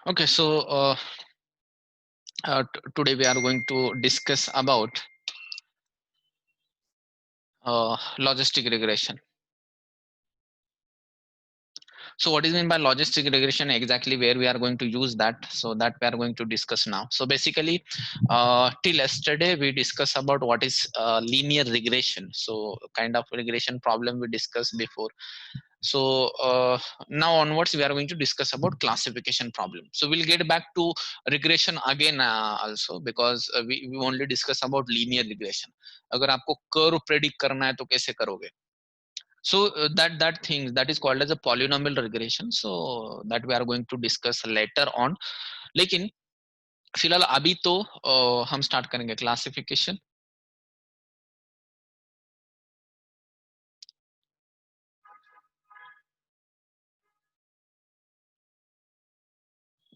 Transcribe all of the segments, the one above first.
Okay, so today we are going to discuss about logistic regression. So what is meant by logistic regression, exactly where we are going to use that, so that we are going to discuss now. So basically till yesterday we discussed about what is linear regression, so kind of regression problem we discussed before. So now onwards we are going to discuss about classification problem. So we'll get back to regression again also, because we only discuss about linear regression. अगर आपको curve predict करना है तो कैसे करोगे? So that thing that is called as a polynomial regression, so that we are going to discuss later on. लेकिन फिलहाल अभी तो हम स्टार्ट करेंगे classification.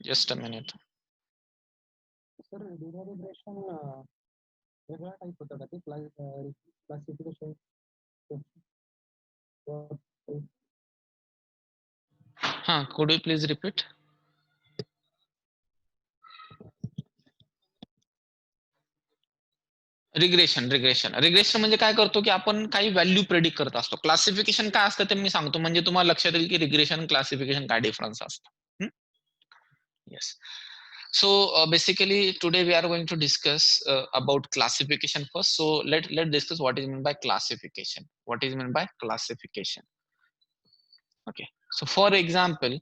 Just a minute. Sir linear regression वेगळा टाइप होता का ते क्लासिफिकेशन? हाँ, could you please repeat? Regression म्हणजे काय करतो की आपण काही व्हॅल्यू प्रेडिक्ट करत असतो. क्लासिफिकेशन काय असतं ते मी सांगतो, म्हणजे तुम्हाला लक्षात येईल की रिग्रेशन क्लासिफिकेशन काय डिफरन्स असतं. Yes. So basically today we are going to discuss about classification first. So let discuss what is meant by classification. What is meant by classification? Okay. So for example,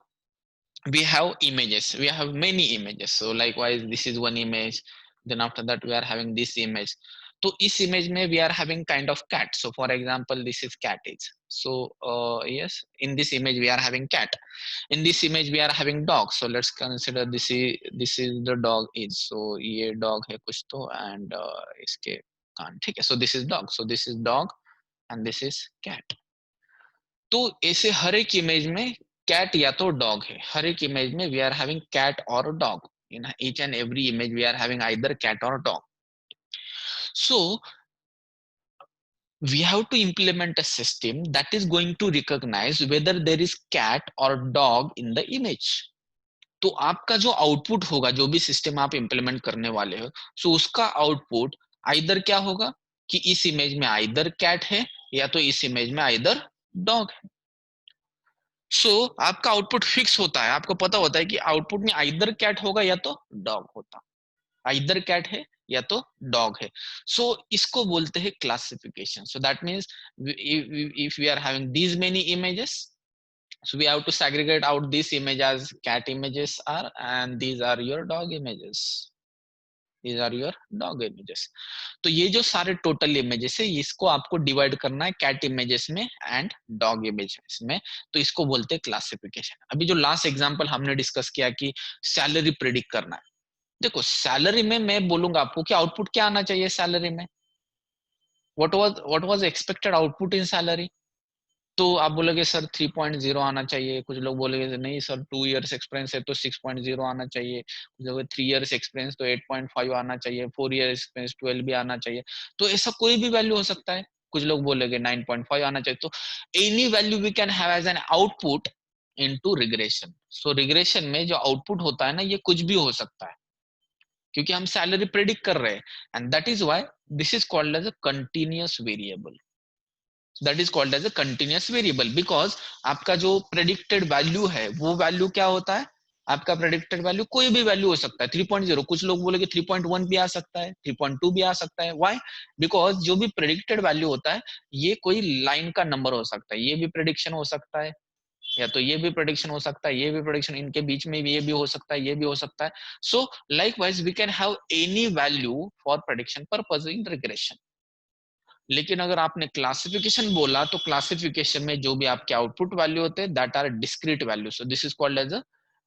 we have images, we have many images. So likewise this is one image, then after that we are having this image. So this image may we are having kind of cat. So for example this is cat is. So yes, in this image we are having cat. In this image we are having dog. So let's consider this is the dog is. So ये dog है कुछ तो, and इसके कान, ठीक है. So this is dog, so this is dog and this is cat. तो ऐसे हर एक इमेज में कैट या तो डॉग है. हर एक इमेज में वी आर हैविंग कैट और dog. In each and every image we are having either cat और dog. So we have to implement a system that is going to recognize whether there is cat or dog in the image. तो आपका जो output होगा, जो भी system आप implement करने वाले हो, सो उसका आउटपुट आइदर क्या होगा कि इस इमेज में आइदर कैट है या तो इस इमेज में आइदर डॉग है. सो आपका आउटपुट फिक्स होता है, आपको पता होता है कि आउटपुट में आइदर कैट होगा या तो डॉग होता. आइदर कैट है या तो डॉग है. सो इसको बोलते हैं classification. So that means if we are having these many images, so we have to segregate out this image as cat images are, and these are your dog images. These are your dog images. तो ये जो सारे total images है, इसको आपको divide करना है cat images में एंड डॉग इमेजेस में. तो इसको बोलते हैं क्लासिफिकेशन. अभी जो लास्ट एग्जांपल हमने डिस्कस किया कि सैलरी प्रेडिक्ट करना है. देखो सैलरी में मैं बोलूंगा आपको कि आउटपुट क्या आना चाहिए सैलरी में. What was expected output in salary. तो आप बोलोगे सर 3.0 आना चाहिए. कुछ लोग बोलेंगे नहीं सर 2 इयर्स एक्सपीरियंस है तो 6.0 आना चाहिए. कुछ लोग 3 इयर्स एक्सपीरियंस तो 8.5 आना चाहिए. 4 इयर एक्सपीरियंस 12 भी आना चाहिए. तो ऐसा कोई भी वैल्यू हो सकता है. कुछ लोग बोलेंगे 9.5 आना चाहिए. तो any value we can have as an output into regression. So regression में जो आउटपुट होता है ना, ये कुछ भी हो सकता है, क्योंकि हम सैलरी प्रेडिक्ट कर रहे हैं. And that is why this is called as a continuous variable. That is called as a continuous variable, because आपका जो प्रेडिक्टेड वैल्यू है वो वैल्यू क्या होता है. आपका प्रेडिक्टेड वैल्यू कोई भी वैल्यू हो सकता है. 3.0, कुछ लोग बोलेंगे 3.1 भी आ सकता है, 3.2 भी आ सकता है. व्हाई? बिकॉज जो भी प्रेडिक्टेड वैल्यू होता है ये कोई लाइन का नंबर हो सकता है. ये भी प्रेडिक्शन हो सकता है, या तो ये भी प्रेडिक्शन हो सकता है, ये भी प्रेडिक्शन, इनके बीच में ये भी हो सकता है, ये भी हो सकता है. So likewise we can have any value for prediction purpose in regression. लेकिन अगर आपने क्लासिफिकेशन बोला तो क्लासिफिकेशन में जो भी आपके आउटपुट वैल्यू होते हैं that are discrete value. So this is called as a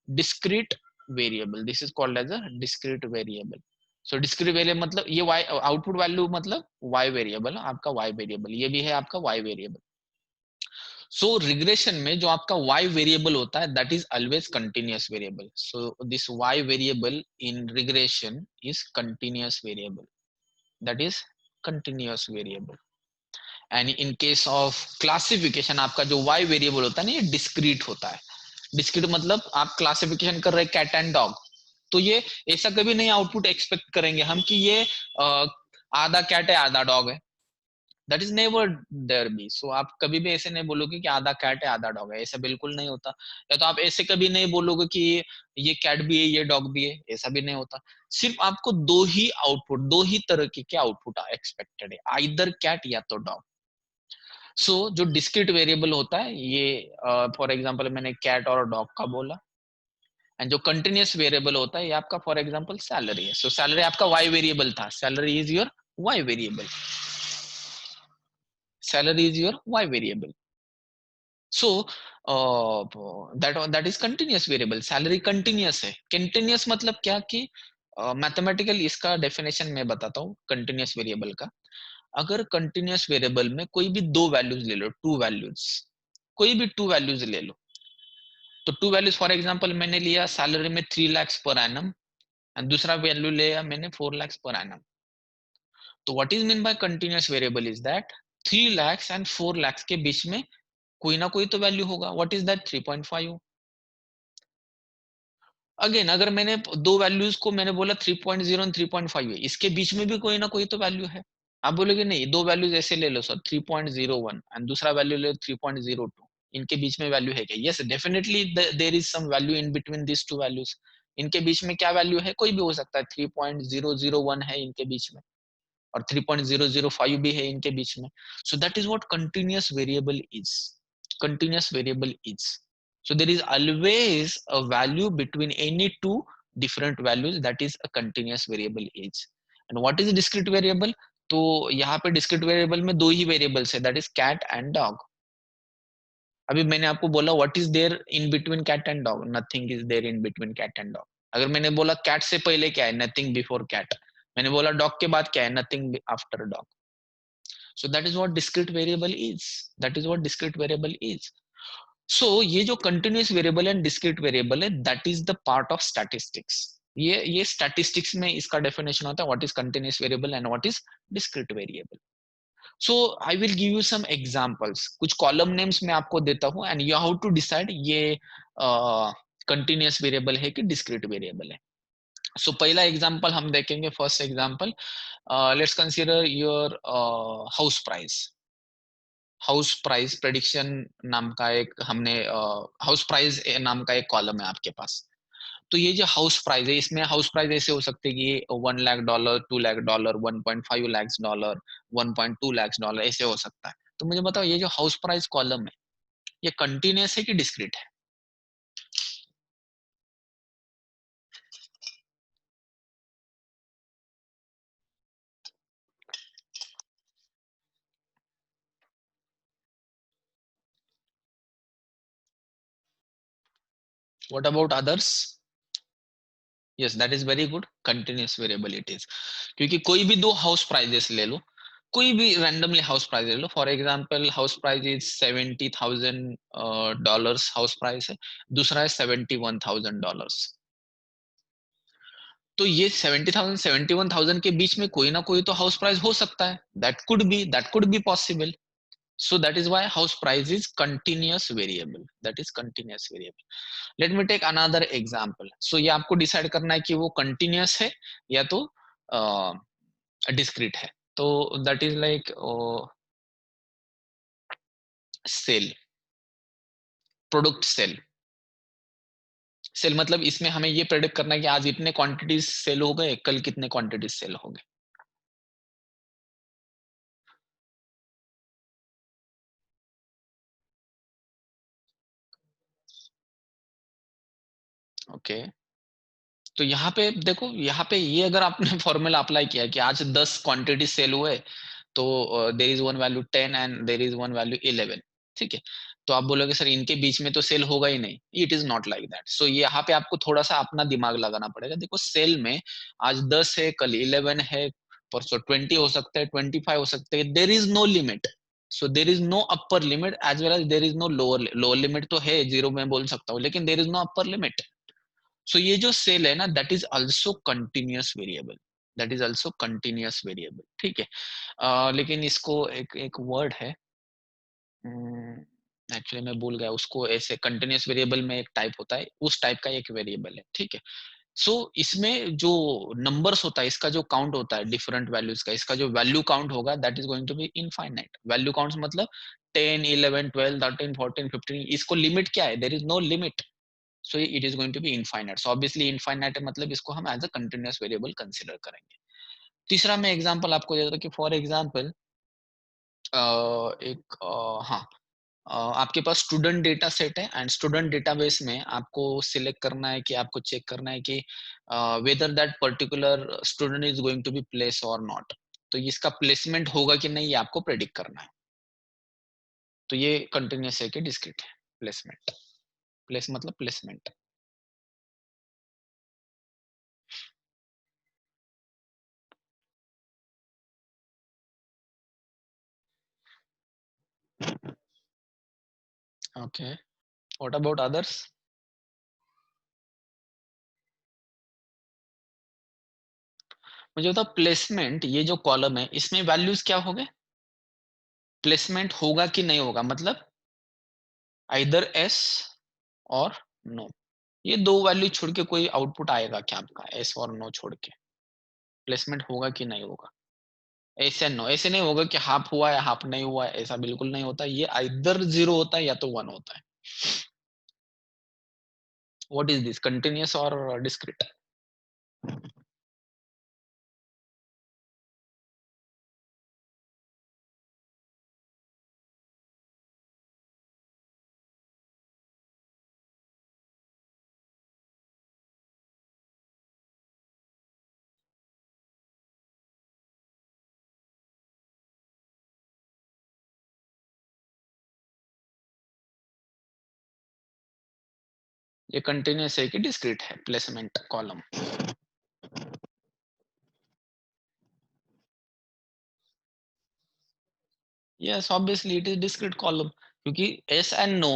discrete variable. This is called as a discrete variable. So discrete variable मतलब ये वाई आउटपुट वैल्यू मतलब वाई वेरिएबल, आपका वाई वेरिएबल, ये भी है आपका वाई वेरिएबल. सो regression में जो आपका y वेरिएबल होता है that is always continuous variable. So this y variable in regression is continuous variable. That is continuous variable. And in case of classification आपका जो y वेरिएबल होता है ना, ये डिस्क्रीट होता है. डिस्क्रीट मतलब आप क्लासिफिकेशन कर रहे कैट एंड डॉग, तो ये ऐसा कभी नहीं आउटपुट एक्सपेक्ट करेंगे हम कि ये आधा कैट है आधा डॉग है, that is never there be. So आप कभी भी ऐसे नहीं बोलोगे कि आधा कैट है आधा डॉग है, ऐसा बिल्कुल नहीं होता। या तो आप ऐसे कभी नहीं बोलोगे कि ये कैट भी है ये डॉग भी है, ऐसा भी नहीं होता। सिर्फ आपको दो ही आउटपुट, दो ही तरह के आउटपुट एक्सपेक्टेड है, आइदर कैट या तो डॉग। सो जो डिस्क्रीट वेरिएबल होता है ये फॉर एग्जांपल मैंने कैट और डॉग का बोला, एंड जो कंटिन्यूअस वेरिएबल होता है ये आपका फॉर एग्जांपल सैलरी है। सो सैलरी आपका वाई वेरिएबल था, salary is your Y variable, salary is your Y variable. So that is continuous variable, salary continuous है। कंटिन्यूअस मतलब क्या कि मैथमेटिकल इसका डेफिनेशन मैं बताता हूँ कंटिन्यूअस वेरिएबल का। अगर कंटिन्यूअस वेरिएबल में कोई भी दो वैल्यूज ले लो, टू वैल्यूज, कोई भी टू वैल्यूज ले लो, तो टू वैल्यूज फॉर एग्जांपल मैंने लिया सैलरी में 3 lakhs पर एनम, एंड दूसरा वैल्यू लिया मैंने 4 lakhs पर एनम। तो what is mean by continuous variable is that 3 lakhs and 4 lakhs के बीच में कोई ना कोई तो वैल्यू होगा। What is that? 3.5। अगेन अगर मैंने दो वैल्यूज को मैंने बोला 3.0 और 3.5 है, इसके बीच में भी कोई ना कोई तो वैल्यू है। आप बोलोगे नहीं दो वैल्यूज ऐसे ले लो सर 3.01 एंड दूसरा वैल्यू ले लो 3.02, इनके बीच में वैल्यू है क्या? Yes definitely there is some value in between this two values. इनके बीच में क्या वैल्यू है? कोई भी हो सकता है, 3.001 है इनके बीच में, और 3.005 भी है इनके बीच में। सो that is what continuous variable is. Continuous variable is, so there is always a value between any two different values, that is a continuous variable is। and what is discrete variable? तो यहाँ पे discrete variable में दो ही variables है, that is cat and dog। अभी मैंने आपको बोला what is there in between cat and dog? nothing is there in between cat and dog। अगर मैंने बोला cat से पहले क्या है? nothing before cat। मैंने बोला dog के बाद क्या है? nothing after dog। so that is what discrete variable is, that is what discrete variable is। So ये जो continuous variable and discrete variable है that is the part of statistics. ये स्टैटिस्टिक्स में इसका डेफिनेशन होता है what is continuous variable and what is discrete variable. So I will give you some examples, कुछ column names मैं आपको देता हूं and you how to decide ये कंटिन्यूअस वेरिएबल है कि डिस्क्रीट वेरिएबल है। सो पहला एग्जांपल हम देखेंगे, first example let's consider your house price. House price prediction नाम का एक हमने हाउस प्राइस नाम का एक कॉलम है आपके पास। तो ये जो हाउस प्राइस है इसमें हाउस प्राइस ऐसे हो सकते हैं कि $1 लाख, $2 लाख, $1.5 लाख, $1.2 लाख ऐसे हो सकता है। तो मुझे बताओ ये जो हाउस प्राइस कॉलम है ये कंटिन्यूअस है कि डिस्क्रीट है? What about others? Yes that is very good, continuous variable it is. क्योंकि कोई भी दो हाउस प्राइजेस ले लो, कोई भी रैंडमली हाउस प्राइस ले लो, for example house price is $70,000 house price है, दूसरा है $71,000। तो ये 70,000 71,000 के बीच में कोई ना कोई तो हाउस प्राइस हो सकता है, that could be possible. so that is why house price is continuous variable, that is continuous variable। let me take another example। so ये आपको डिसाइड करना है कि वो continuous है या तो discrete है। तो that is like sale, product sale. Sale मतलब इसमें हमें ये प्रेडिक्ट करना है कि आज इतने क्वांटिटीज सेल हो गए, कल कितने क्वांटिटीज सेल हो गए। ओके तो यहाँ पे देखो, यहाँ पे ये अगर आपने फॉर्मूला अप्लाई किया कि आज 10 क्वांटिटी सेल हुए, तो there is one value 10 and there is one value 11, ठीक है। तो आप बोलोगे सर इनके बीच में तो सेल होगा ही नहीं, it is not like that. So यहाँ पे आपको थोड़ा सा अपना दिमाग लगाना पड़ेगा। देखो सेल में आज 10 है, कल 11 है, परसों 20 हो सकता है, 25 हो सकते हैं, there is no limit. So there is no upper limit as well as there is no lower, lower limit तो है जीरो में बोल सकता हूँ, लेकिन there is no upper limit. So ये जो सेल है ना that is also continuous variable, that is also continuous variable, ठीक है। लेकिन इसको एक एक वर्ड है, एक्चुअली मैं भूल गया उसको, ऐसे कंटिन्यूस वेरिएबल में एक टाइप होता है, उस टाइप का एक वेरिएबल है, ठीक है। सो इसमें जो नंबर्स होता है, इसका जो काउंट होता है डिफरेंट वैल्यूज का, इसका जो वैल्यू काउंट होगा that is going to be infinite. Value counts मतलब 10, 11, 12, 13, 14, 15, इसको लिमिट क्या है? There is no limit, so it is going to be infinite. So obviously infinite मतलब इसको हम as a continuous variable consider करेंगे। तीसरा मैं एग्जांपल आपको देता हूं कि फॉर एग्जांपल एक हाँ, आपके पास स्टूडेंट डेटा सेट है एंड स्टूडेंट डेटाबेस में आपको सिलेक्ट करना है कि आपको चेक करना है कि whether that particular student is going to be place or not. तो इसका प्लेसमेंट होगा कि नहीं ये आपको प्रेडिक्ट करना है। तो ये कंटिन्यूस है कि डिस्क्रीट है? प्लेसमेंट, प्लेस मतलब placement. Okay, what about others? मुझे बताओ प्लेसमेंट, ये जो कॉलम है इसमें वैल्यूज क्या हो गए? प्लेसमेंट होगा कि नहीं होगा, मतलब आइदर एस और नो। ये दो वैल्यू छोड़ के कोई आउटपुट आएगा क्या आपका, एस और नो छोड़ के? प्लेसमेंट होगा कि नहीं होगा? ऐसे नो, ऐसे नहीं होगा कि हाफ हुआ है हाफ नहीं हुआ है, ऐसा बिल्कुल नहीं होता। ये आइदर जीरो होता है या तो वन होता है। व्हाट इज दिस, कंटिन्यूअस और डिस्क्रीट? ये कंटिन्यूअस है कि डिस्क्रीट है placement column? Yes obviously it is discrete column, क्योंकि एस एंड नो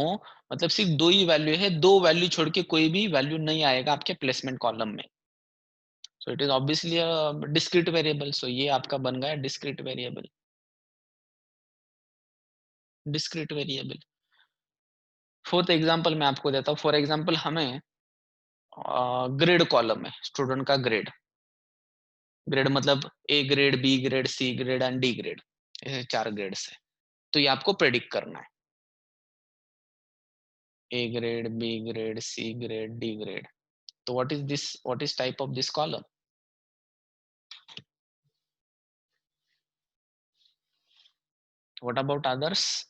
मतलब सिर्फ दो ही वैल्यू है, दो वैल्यू छोड़ के कोई भी वैल्यू नहीं आएगा आपके प्लेसमेंट कॉलम में। So it is obviously a discrete variable. So ये आपका बन गया discrete variable, discrete variable. Fourth example मैं आपको देता हूँ। फॉर एग्जांपल हमें ग्रेड कॉलम है, स्टूडेंट का ग्रेड। ग्रेड मतलब A grade, B grade, C grade and D grade, ऐसे चार ग्रेड्स है। तो ये आपको प्रेडिक्ट करना है, A grade, B grade, C grade, D grade. तो what is this, what is type of this column? What about others?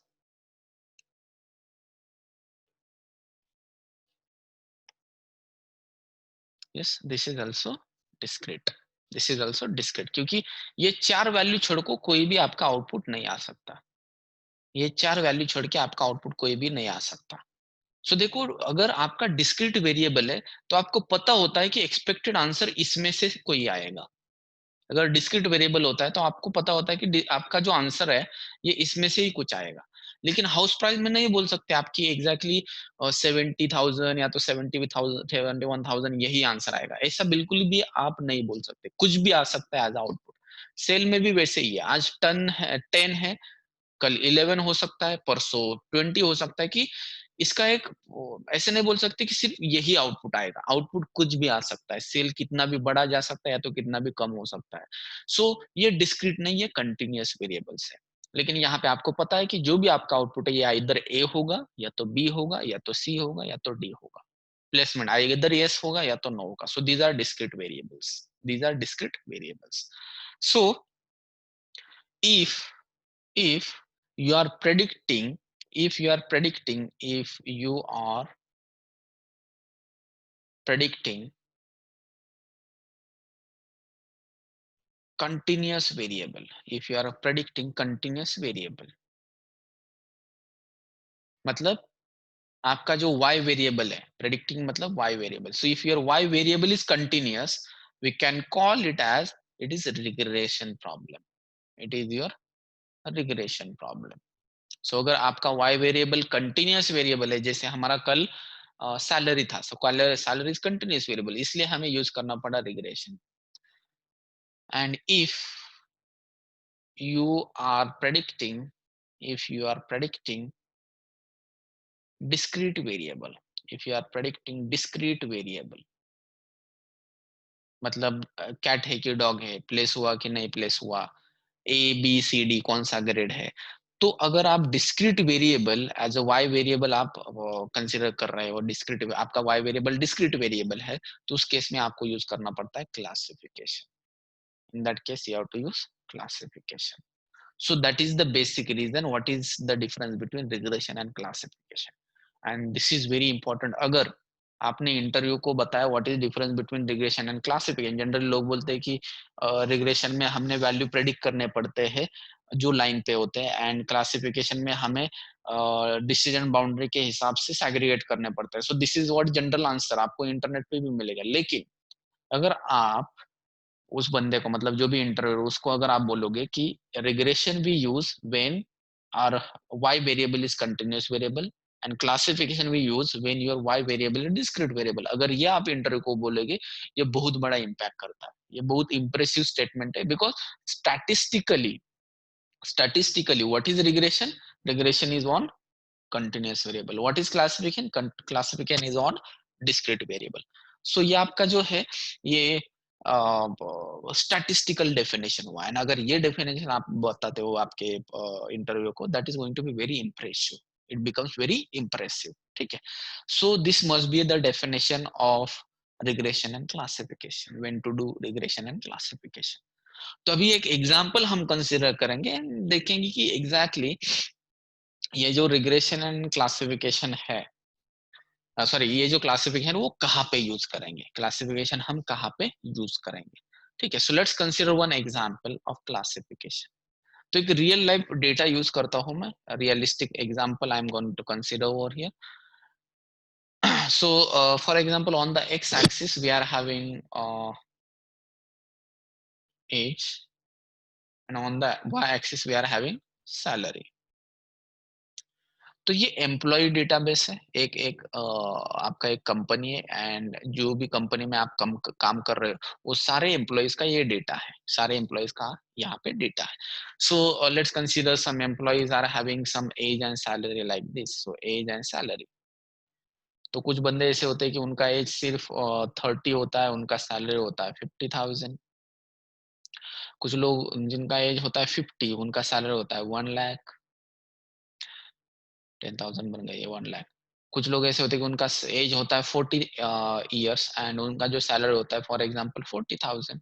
Yes this is also discrete, this is also discrete, क्योंकि ये चार वैल्यू छोड़ को कोई भी आपका आउटपुट नहीं आ सकता। ये चार वैल्यू छोड़ के आपका आउटपुट कोई भी नहीं आ सकता। सो देखो, अगर आपका डिस्क्रीट वेरिएबल है तो आपको पता होता है कि एक्सपेक्टेड आंसर इसमें से कोई आएगा। अगर डिस्क्रीट वेरिएबल होता है तो आपको पता होता है कि आपका जो आंसर है ये इसमें से ही कुछ आएगा। लेकिन हाउस प्राइस में नहीं बोल सकते आपकी एग्जैक्टली 70,000 या तो 70,000, 71,000 यही आंसर आएगा, ऐसा बिल्कुल भी आप नहीं बोल सकते। कुछ भी आ सकता है एज आउटपुट। सेल में भी वैसे ही है, आज 10 है, कल 11 हो सकता है, परसों 20 हो सकता है। कि इसका एक ऐसे नहीं बोल सकते कि सिर्फ यही आउटपुट आएगा, आउटपुट कुछ भी आ सकता है। सेल कितना भी बढ़ा जा सकता है या तो कितना भी कम हो सकता है। सो ये डिस्क्रीट नहीं, ये कंटिन्यूअस वेरिएबल्स है। लेकिन यहाँ पे आपको पता है कि जो भी आपका आउटपुट है ये इधर ए होगा या तो बी होगा या तो सी होगा या तो डी होगा। प्लेसमेंट इधर यस होगा या तो नो होगा। So these are discrete variables, these are discrete variables. So if if you are predicting, if you are predicting continuous variable, if you are predicting continuous variable, मतलब आपका जो y variable है, predicting मतलब y variable. so if your y variable is continuous, we can call it as it is a regression problem, it is your regression problem. सो अगर आपका y variable continuous variable है, जैसे हमारा कल salary था, सो salary is continuous variable, इसलिए हमें use करना पड़ा regression. And you are predicting if you are predicting discrete variable. If you are predicting discrete variable, मतलब कैट है कि डॉग है, प्लेस हुआ कि नहीं प्लेस हुआ, ए बी सी डी कौन सा ग्रेड है, तो अगर आप discrete variable as a Y variable आप कंसिडर कर रहे हो, डिस्क्रीट आपका वाई वेरिएबल डिस्क्रीट वेरिएबल है, तो उस केस में आपको यूज करना पड़ता है classification. In that case you have to use classification. So that is the basic reason what is the difference between regression and classification. And this is very important. अगर आपने इंटरव्यू को बताया what is difference between regression and classification, generally लोग बोलते हैं कि regression में हमने वैल्यू प्रेडिक्ट करने पड़ते हैं जो लाइन पे होते हैं, एंड क्लासिफिकेशन में हमें डिसीजन बाउंड्री के हिसाब से सैग्रीगेट करने पड़ते हैं. सो this is what general answer आपको इंटरनेट पे भी मिलेगा. लेकिन अगर आप उस बंदे को, मतलब जो भी इंटरव्यू, उसको अगर आप बोलोगे कि regression we use when our Y variable is continuous variable and classification we use when your Y variable is discrete variable, अगर ये आप इंटरव्यू को बोलोगे, ये बहुत बड़ा इम्पैक्ट करता है. ये बहुत इंप्रेसिव स्टेटमेंट है, because statistically what is regression? Regression is on continuous variable. What is classification? Classification is on discrete variable. So ये आपका जो है ये स्टैटिस्टिकल डेफिनेशन हुआ, एंड अगर ये डेफिनेशन आप बताते हो आपके इंटरव्यू को, that is going to be very impressive. It becomes very impressive. ठीक है. So this must be the definition of regression and classification, when to do regression and classification. तो अभी एक एग्जांपल हम कंसिडर करेंगे एंड देखेंगे कि एग्जैक्टली ये जो रिग्रेशन एंड क्लासिफिकेशन है, सॉरी ये जो क्लासिफिकेशन वो कहाँ पे यूज करेंगे, क्लासिफिकेशन हम कहाँ पे यूज करेंगे. ठीक है. So let's consider one example of classification. तो एक रियल लाइफ डेटा यूज करता हूं मैं, realistic example I am going to consider over here. So for example on the X axis we are having age, and on the Y axis we are having salary. तो ये employ database है, एक एक आपका एक company है, and जो भी कंपनी में आप काम कर रहे हो वो सारे एम्प्लॉयज का ये डेटा है, सारे एम्प्लॉयज का यहाँ पे डेटा है. So let's consider some employees are having some age and salary like this. So age and salary, तो कुछ बंदे ऐसे होते हैं कि उनका एज सिर्फ 30 होता है, उनका सैलरी होता है 50,000. कुछ लोग जिनका एज होता है 50, उनका सैलरी होता है 1 लाख. 10,000 बन गई है 1 लाख. कुछ लोग ऐसे होते हैं कि उनका एज होता है 40 इयर्स एंड उनका जो सैलरी होता है फॉर एग्जांपल 40,000.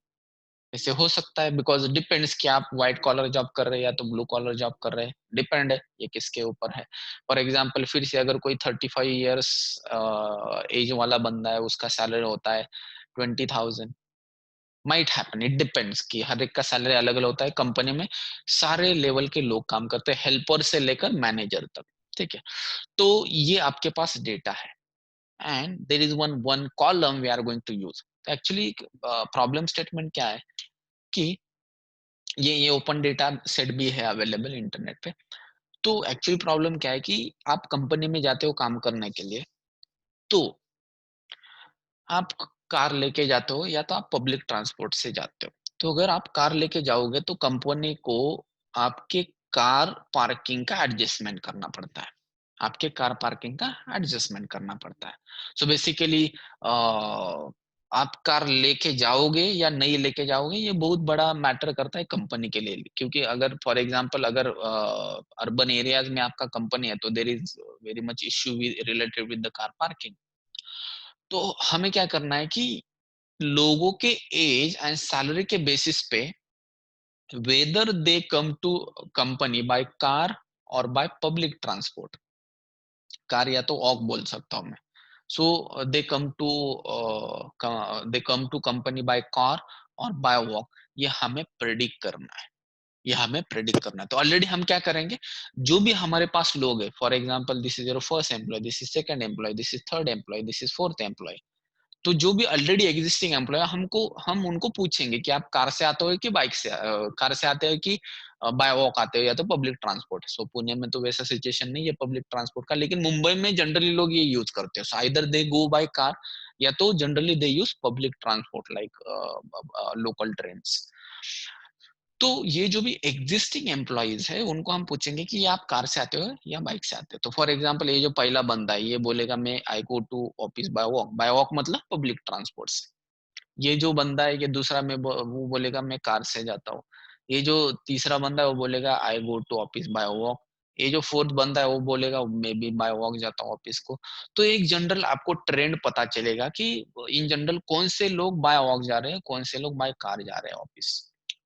ऐसे हो सकता है, बिकॉज डिपेंड्स कि आप व्हाइट कॉलर जॉब कर रहे हैं या तो ब्लू कॉलर जॉब कर रहे हैं, डिपेंड है ये किसके ऊपर है. फॉर एग्जांपल फिर से अगर कोई 35 इयर्स एज वाला बंदा है, उसका सैलरी होता है 20,000. माइट हैपन, इट डिपेंड्स कि हर एक का सैलरी अलग अलग होता है. कंपनी में सारे लेवल के लोग काम करते हैं, हेल्पर से लेकर मैनेजर तक. ठीक है. तो ये आपके पास डेटा है, and there is one column we are going to use. तो एक्चुअली प्रॉब्लम स्टेटमेंट क्या है कि ये ओपन डेटा सेट भी है अवेलेबल इंटरनेट पे. तो एक्चुअली प्रॉब्लम क्या है कि आप कंपनी में जाते हो काम करने के लिए, तो आप कार लेके जाते हो या तो आप पब्लिक ट्रांसपोर्ट से जाते हो. तो अगर आप कार लेके जाओगे तो कंपनी को आपके कार पार्किंग का एडजस्टमेंट करना पड़ता है, आपके कार पार्किंग का एडजस्टमेंट करना पड़ता है. सो बेसिकली आप कार लेके जाओगे या नहीं लेके जाओगे, ये बहुत बड़ा मैटर करता है कंपनी के लिए. क्योंकि अगर फॉर एग्जांपल अगर अर्बन एरियाज में आपका कंपनी है, तो there is very much issue related with the car parking. तो हमें क्या करना है कि लोगों के एज एंड सैलरी के बेसिस पे whether they come to company by car और बाय पब्लिक ट्रांसपोर्ट, कार या तो वॉक बोल सकता हूं मैं. So they come to company by car और बाय वॉक. ये हमें प्रेडिक्ट करना है, ये हमें प्रेडिक्ट करना है. तो ऑलरेडी हम क्या करेंगे, जो भी हमारे पास लोग है, for example this is your first employee, this is second employee, this is third employee, this is fourth employee. तो जो भी ऑलरेडी एग्जिस्टिंग एम्प्लॉय, हम उनको पूछेंगे कि आप कार से आते हो कि बाइक से, कार से आते हो कि बाय वॉक आते हो या तो पब्लिक ट्रांसपोर्ट. सो पुणे में तो वैसा सिचुएशन नहीं है पब्लिक ट्रांसपोर्ट का, लेकिन मुंबई में जनरली लोग ये यूज करते हैं. So either they go by car या तो generally they use public transport like local trains. तो ये जो भी एग्जिस्टिंग एम्प्लॉइज है उनको हम पूछेंगे कि आप कार से आते हो या बाइक से आते हो। तो फॉर एग्जांपल ये जो पहला बंदा है ये बोलेगा मैं I go to office by walk मतलब पब्लिक ट्रांसपोर्ट से। ये जो बंदा है ये दूसरा में वो बोलेगा मैं कार से जाता हूँ। ये जो तीसरा बंदा है वो बोलेगा I go to office by walk. ये जो फोर्थ बंदा है वो बोलेगा मैं भी बाय वॉक जाता हूँ ऑफिस को। तो एक जनरल आपको ट्रेंड पता चलेगा कि इन जनरल कौन से लोग बाय वॉक जा रहे हैं, कौन से लोग बाय कार जा रहे हैं ऑफिस।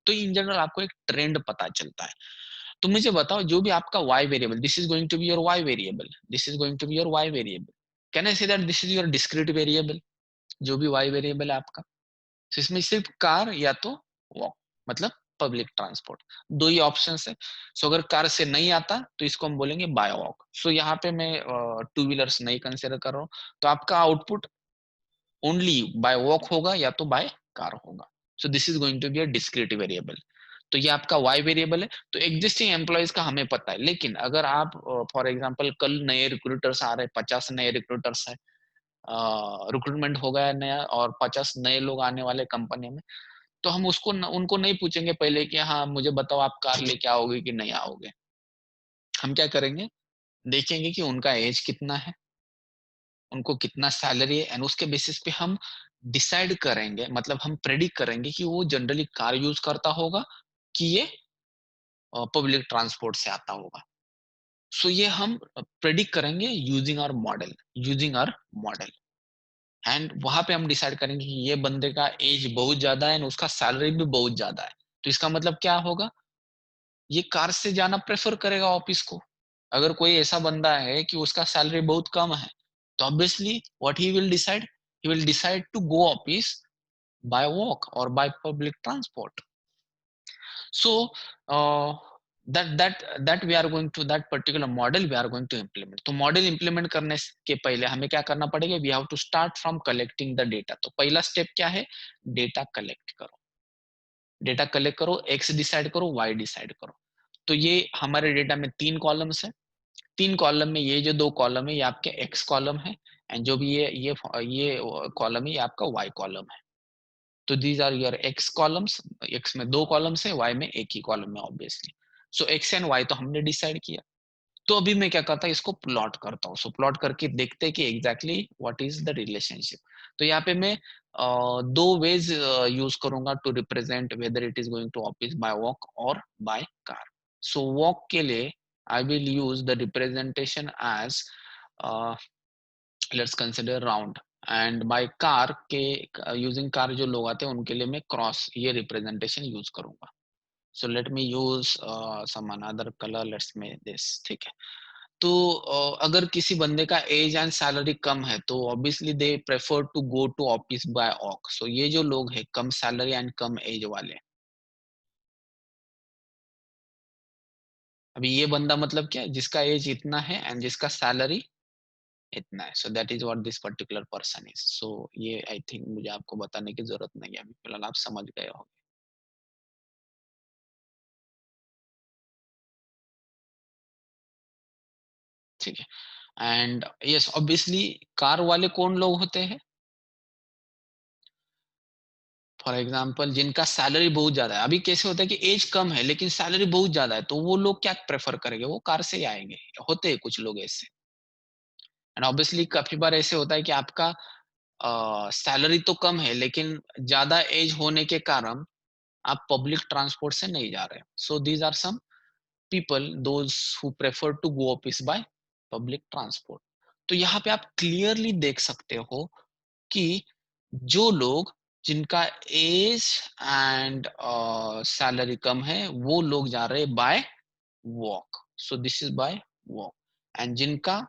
तो इन जनरल आपको एक ट्रेंड पता चलता है। तो मुझे बताओ जो भी आपका y variable, this is going to be your y variable, this is going to be your y variable. Can I say that this is your discrete variable, जो भी y वेरिएबल है आपका। तो इसमें सिर्फ कार या तो वॉक मतलब पब्लिक ट्रांसपोर्ट, दो ही ऑप्शन है। सो अगर कार से नहीं आता तो इसको हम बोलेंगे बाय वॉक। सो यहाँ पे मैं टू व्हीलर्स नहीं कंसिडर कर रहा हूँ। तो आपका आउटपुट ओनली बाय वॉक होगा या तो बाय कार होगा। So this is going to be a discrete variable. तो ये आपका y वेरिएबल है। तो एग्जिस्टिंग एम्प्लॉयज का हमें पता है, लेकिन अगर आप फॉर एग्जांपल कल नए रिक्रूटर्स आ रहे हैं, 50 नए रिक्रूटर्स है, रिक्रूटमेंट हो गया नया और 50 नए लोग आने वाले कंपनी में, तो हम उनको नहीं पूछेंगे पहले कि हाँ मुझे बताओ आप कार लेके आओगे कि नहीं आओगे। हम क्या करेंगे, देखेंगे कि उनका एज कितना है, उनको कितना सैलरी है, एंड उसके बेसिस पे हम डिसाइड करेंगे, मतलब हम प्रेडिक्ट करेंगे कि वो जनरली कार यूज करता होगा कि ये पब्लिक ट्रांसपोर्ट से आता होगा। सो ये हम प्रेडिक्ट करेंगे using our model, using our model. And वहां पे हम डिसाइड करेंगे कि ये बंदे का एज बहुत ज्यादा है और उसका सैलरी भी बहुत ज्यादा है। तो इसका मतलब क्या होगा, ये कार से जाना प्रेफर करेगा ऑफिस को। अगर कोई ऐसा बंदा है कि उसका सैलरी बहुत कम है, तो obviously what he will decide to go office by walk और by public transport. So that we are going to that particular model we are going to implement. तो मॉडल इंप्लीमेंट करने के पहले हमें क्या करना पड़ेगा, we have to start from collecting the data. तो पहला स्टेप क्या है, डेटा कलेक्ट करो। डेटा कलेक्ट करो, एक्स डिसाइड करो, वाई डिसाइड करो। तो ये हमारे डेटा में 3 कॉलम्स है। 3 कॉलम में ये जो 2 कॉलम है ये आपके एक्स कॉलम है, एंड जो भी ये कॉलम है ये आपका वाई कॉलम है। तो these are your X columns. X में 2 कॉलम्स है, वाई में एक ही कॉलम है obviously. So X and Y तो हमने डिसाइड किया। तो अभी मैं क्या करता हूँ, इसको प्लॉट करता हूँ। सो प्लॉट करके देखते हैं कि exactly what is the relationship. तो यहाँ पे मैं दो वेज यूज करूंगा to represent whether it is going to office by walk और बाय कार। सो वॉक के लिए I will use the representation as let's consider round, and by car के यूजिंग कार जो लोग आते हैं उनके लिए मैं क्रॉस ये रिप्रेजेंटेशन यूज करूंगा। So let me use some another colour, let's make this, ठीक है। तो अगर किसी बंदे का एज एंड सैलरी कम है तो obviously they prefer to go to office by walk. So ये जो लोग हैं कम सैलरी एंड कम एज वाले, अभी ये बंदा मतलब क्या, जिसका एज इतना है एंड जिसका सैलरी इतना है। So that is what this particular person is. So ये आई थिंक मुझे आपको बताने की जरूरत नहीं है, अभी फिलहाल आप समझ गए हो। ठीक है। एंड यस ऑब्वियसली कार वाले कौन लोग होते हैं, फॉर एग्जाम्पल जिनका सैलरी बहुत ज्यादा है। अभी कैसे होता है कि एज कम है लेकिन सैलरी बहुत ज्यादा है, तो वो लोग क्या प्रेफर करेंगे, वो कार से ही आएंगे। होते हैं कुछ लोग ऐसे। एंड ऑब्वियसली काफी बार ऐसे होता है कि आपका सैलरी तो कम है लेकिन ज्यादा एज होने के कारण आप पब्लिक ट्रांसपोर्ट से नहीं जा रहे। So these are some people those who prefer to go office by public transport. तो यहाँ पे आप क्लियरली देख सकते हो कि जो लोग जिनका एज एंड सैलरी कम है वो लोग जा रहे हैं by walk. So this is by walk. And जिनका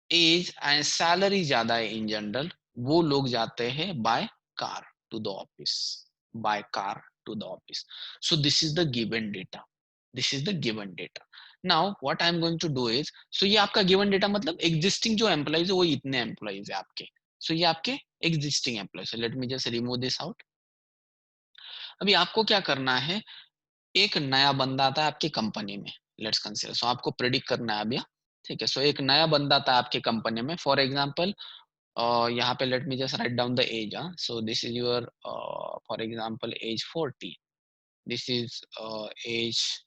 एज एंड सैलरी ज्यादा है इन जनरल, वो लोग जाते हैं by car to the office, by car to the office. So this is the given data, this is the given data. Now what I am going to do is, so ये आपका given data मतलब existing जो employees है वो इतने employees है आपके। So ये आपके existing employees. Late me just remove this out. अभी आपको क्या करना है, एक नया बंदा आता है आपकी कंपनी में, लेट्स कंसीडर। सो आपको प्रेडिक्ट करना है अभी, ठीक है। सो एक नया बंदा आता है आपके कंपनी में, फॉर एग्जाम्पल यहाँ पे let me just write down the age. So this is your for example age 40। this is age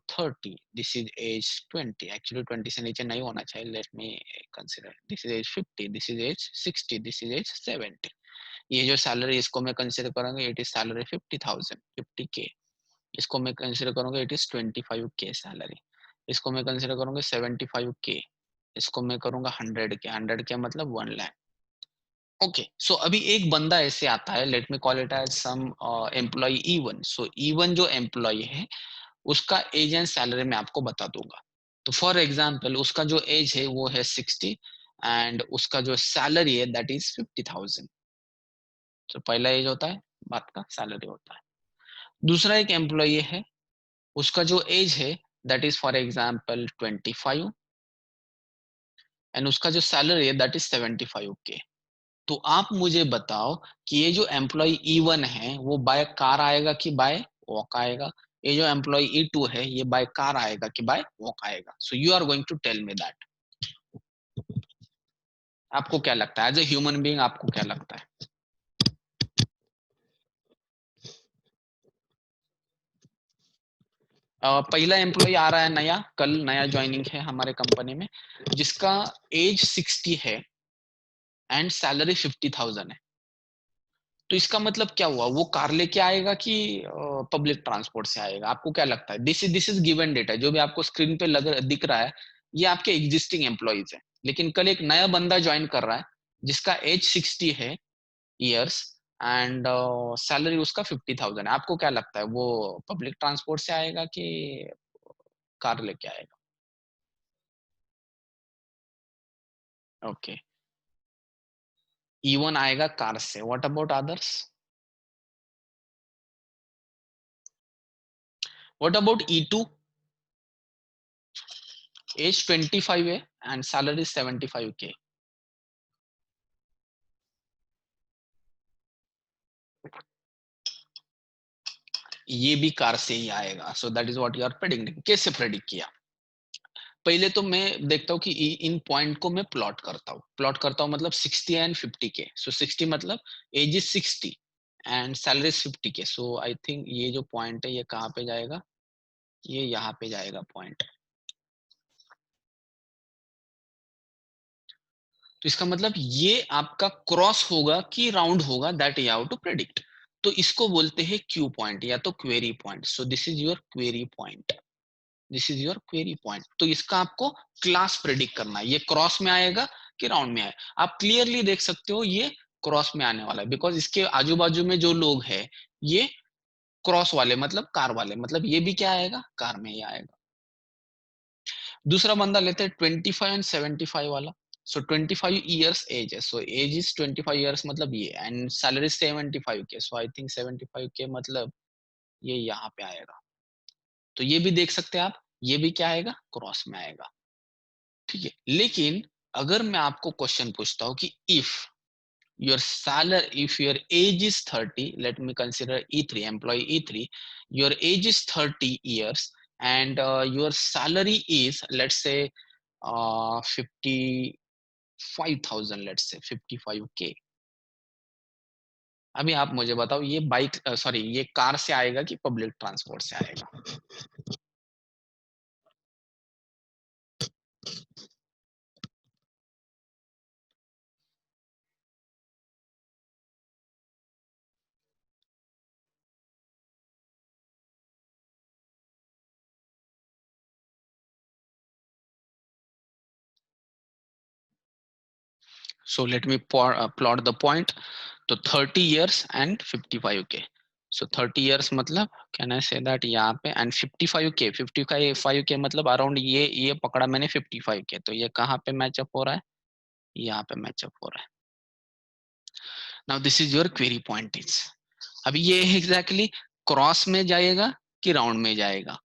30, this is age 20, actually 20 से नीचे नहीं होना चाहिए, let me consider, this is age 50, this is age 60, this is age 70। ये जो salary इसको मैं consider करूंगा, इट इज सैलरी 50,000, 50K। इसको मैं कंसिडर करूंगा, इट इज 25K सैलरी। इसको मैं कंसिडर करूंगा 75K। इसको मैं करूंगा 100K, 100K मतलब 1 लाख। ओके, सो अभी एक बंदा ऐसे आता है, let me call it as some employ E1। So E1 जो एम्प्लॉय है उसका एज एंड सैलरी मैं आपको बता दूंगा। तो फॉर एग्जाम्पल उसका जो एज है वो है 60 एंड उसका जो सैलरी है दैट इज 50,000। तो पहला एज होता है, बात का सैलरी होता है। दूसरा एक एम्प्लॉय है, उसका जो एज है that is for example 25 and उसका जो सैलरी है दैट इज 75K। तो आप मुझे बताओ कि ये जो एम्प्लॉय E1 है वो बाय कार आएगा कि बाय वॉक आएगा? ये जो एम्प्लॉय E2 है ये बाय कार आएगा कि बाय वॉक आएगा? So you are going to tell me that. आपको क्या लगता है एज ए ह्यूमन बीइंग, आपको क्या लगता है? पहला एम्प्लॉय आ रहा है नया, कल नया ज्वाइनिंग है हमारे कंपनी में, जिसका एज 60 है एंड सैलरी 50,000 है। तो इसका मतलब क्या हुआ, वो कार लेके आएगा कि पब्लिक ट्रांसपोर्ट से आएगा? आपको क्या लगता है? दिस इज गिवन डेटा, जो भी आपको स्क्रीन पे दिख रहा है ये आपके एग्जिस्टिंग एम्प्लॉइज है। लेकिन कल एक नया बंदा ज्वाइन कर रहा है जिसका एज 60 है ईयर्स एंड सैलरी उसका 50,000 है। आपको क्या लगता है वो पब्लिक ट्रांसपोर्ट से आएगा कि कार लेके आएगा? ओके, E1 आएगा कार से। What about others? What about E2? Age 25 है एंड सैलरी 75K। ये भी कार से ही आएगा। So that is what you are predicting. कैसे प्रेडिक्ट किया? पहले तो मैं देखता हूँ कि इन पॉइंट को मैं प्लॉट करता हूँ मतलब 60 एंड 50K। सो 60 मतलब age is 60 and salary is 50K। So I think ये जो पॉइंट है ये कहाँ पे जाएगा, ये यहाँ पे जाएगा पॉइंट। तो इसका मतलब ये आपका क्रॉस होगा कि राउंड होगा, that you have to predict. तो इसको बोलते हैं क्यू पॉइंट या तो query point. So this is your query point, this is your query point. तो इसका आपको क्लास प्रेडिक्ट करना है, ये क्रॉस में आएगा कि राउंड में आएगा। आप क्लियरली देख सकते हो ये क्रॉस में आने वाला है, बिकॉज इसके आजू बाजू में जो लोग हैं ये क्रॉस वाले मतलब कार वाले, मतलब ये भी क्या आएगा, कार में ही आएगा। दूसरा बंदा लेते हैं 25 एंड 75 वाला। सो 25 ईयर्स एज है, सो एज इज 25 ईयर्स मतलब ये, and salary 75K। So I think 75K मतलब ये यहाँ पे आएगा। तो ये भी देख सकते हैं आप, ये भी क्या आएगा, क्रॉस में आएगा। ठीक है, लेकिन अगर मैं आपको क्वेश्चन पूछता हूँ कि if your salary, if your age is 30, let me consider E3, employee E3, your age is 30 years and your salary is let's say 55,000, let's say 55K। अभी आप मुझे बताओ ये बाइक सॉरी ये कार से आएगा कि पब्लिक ट्रांसपोर्ट से आएगा? So let me plot the point. तो 30 years and 55K। So 30 years मतलब कैन आई से दैट यहाँ पे एंड 55K, 55K मतलब अराउंड ये पकड़ा मैंने 55K। तो ये कहाँ पे मैचअप हो रहा है, यहाँ पे मैचअप हो रहा है। Now this is your query point is, अभी ये एग्जैक्टली क्रॉस में जाएगा कि राउंड में जाएगा?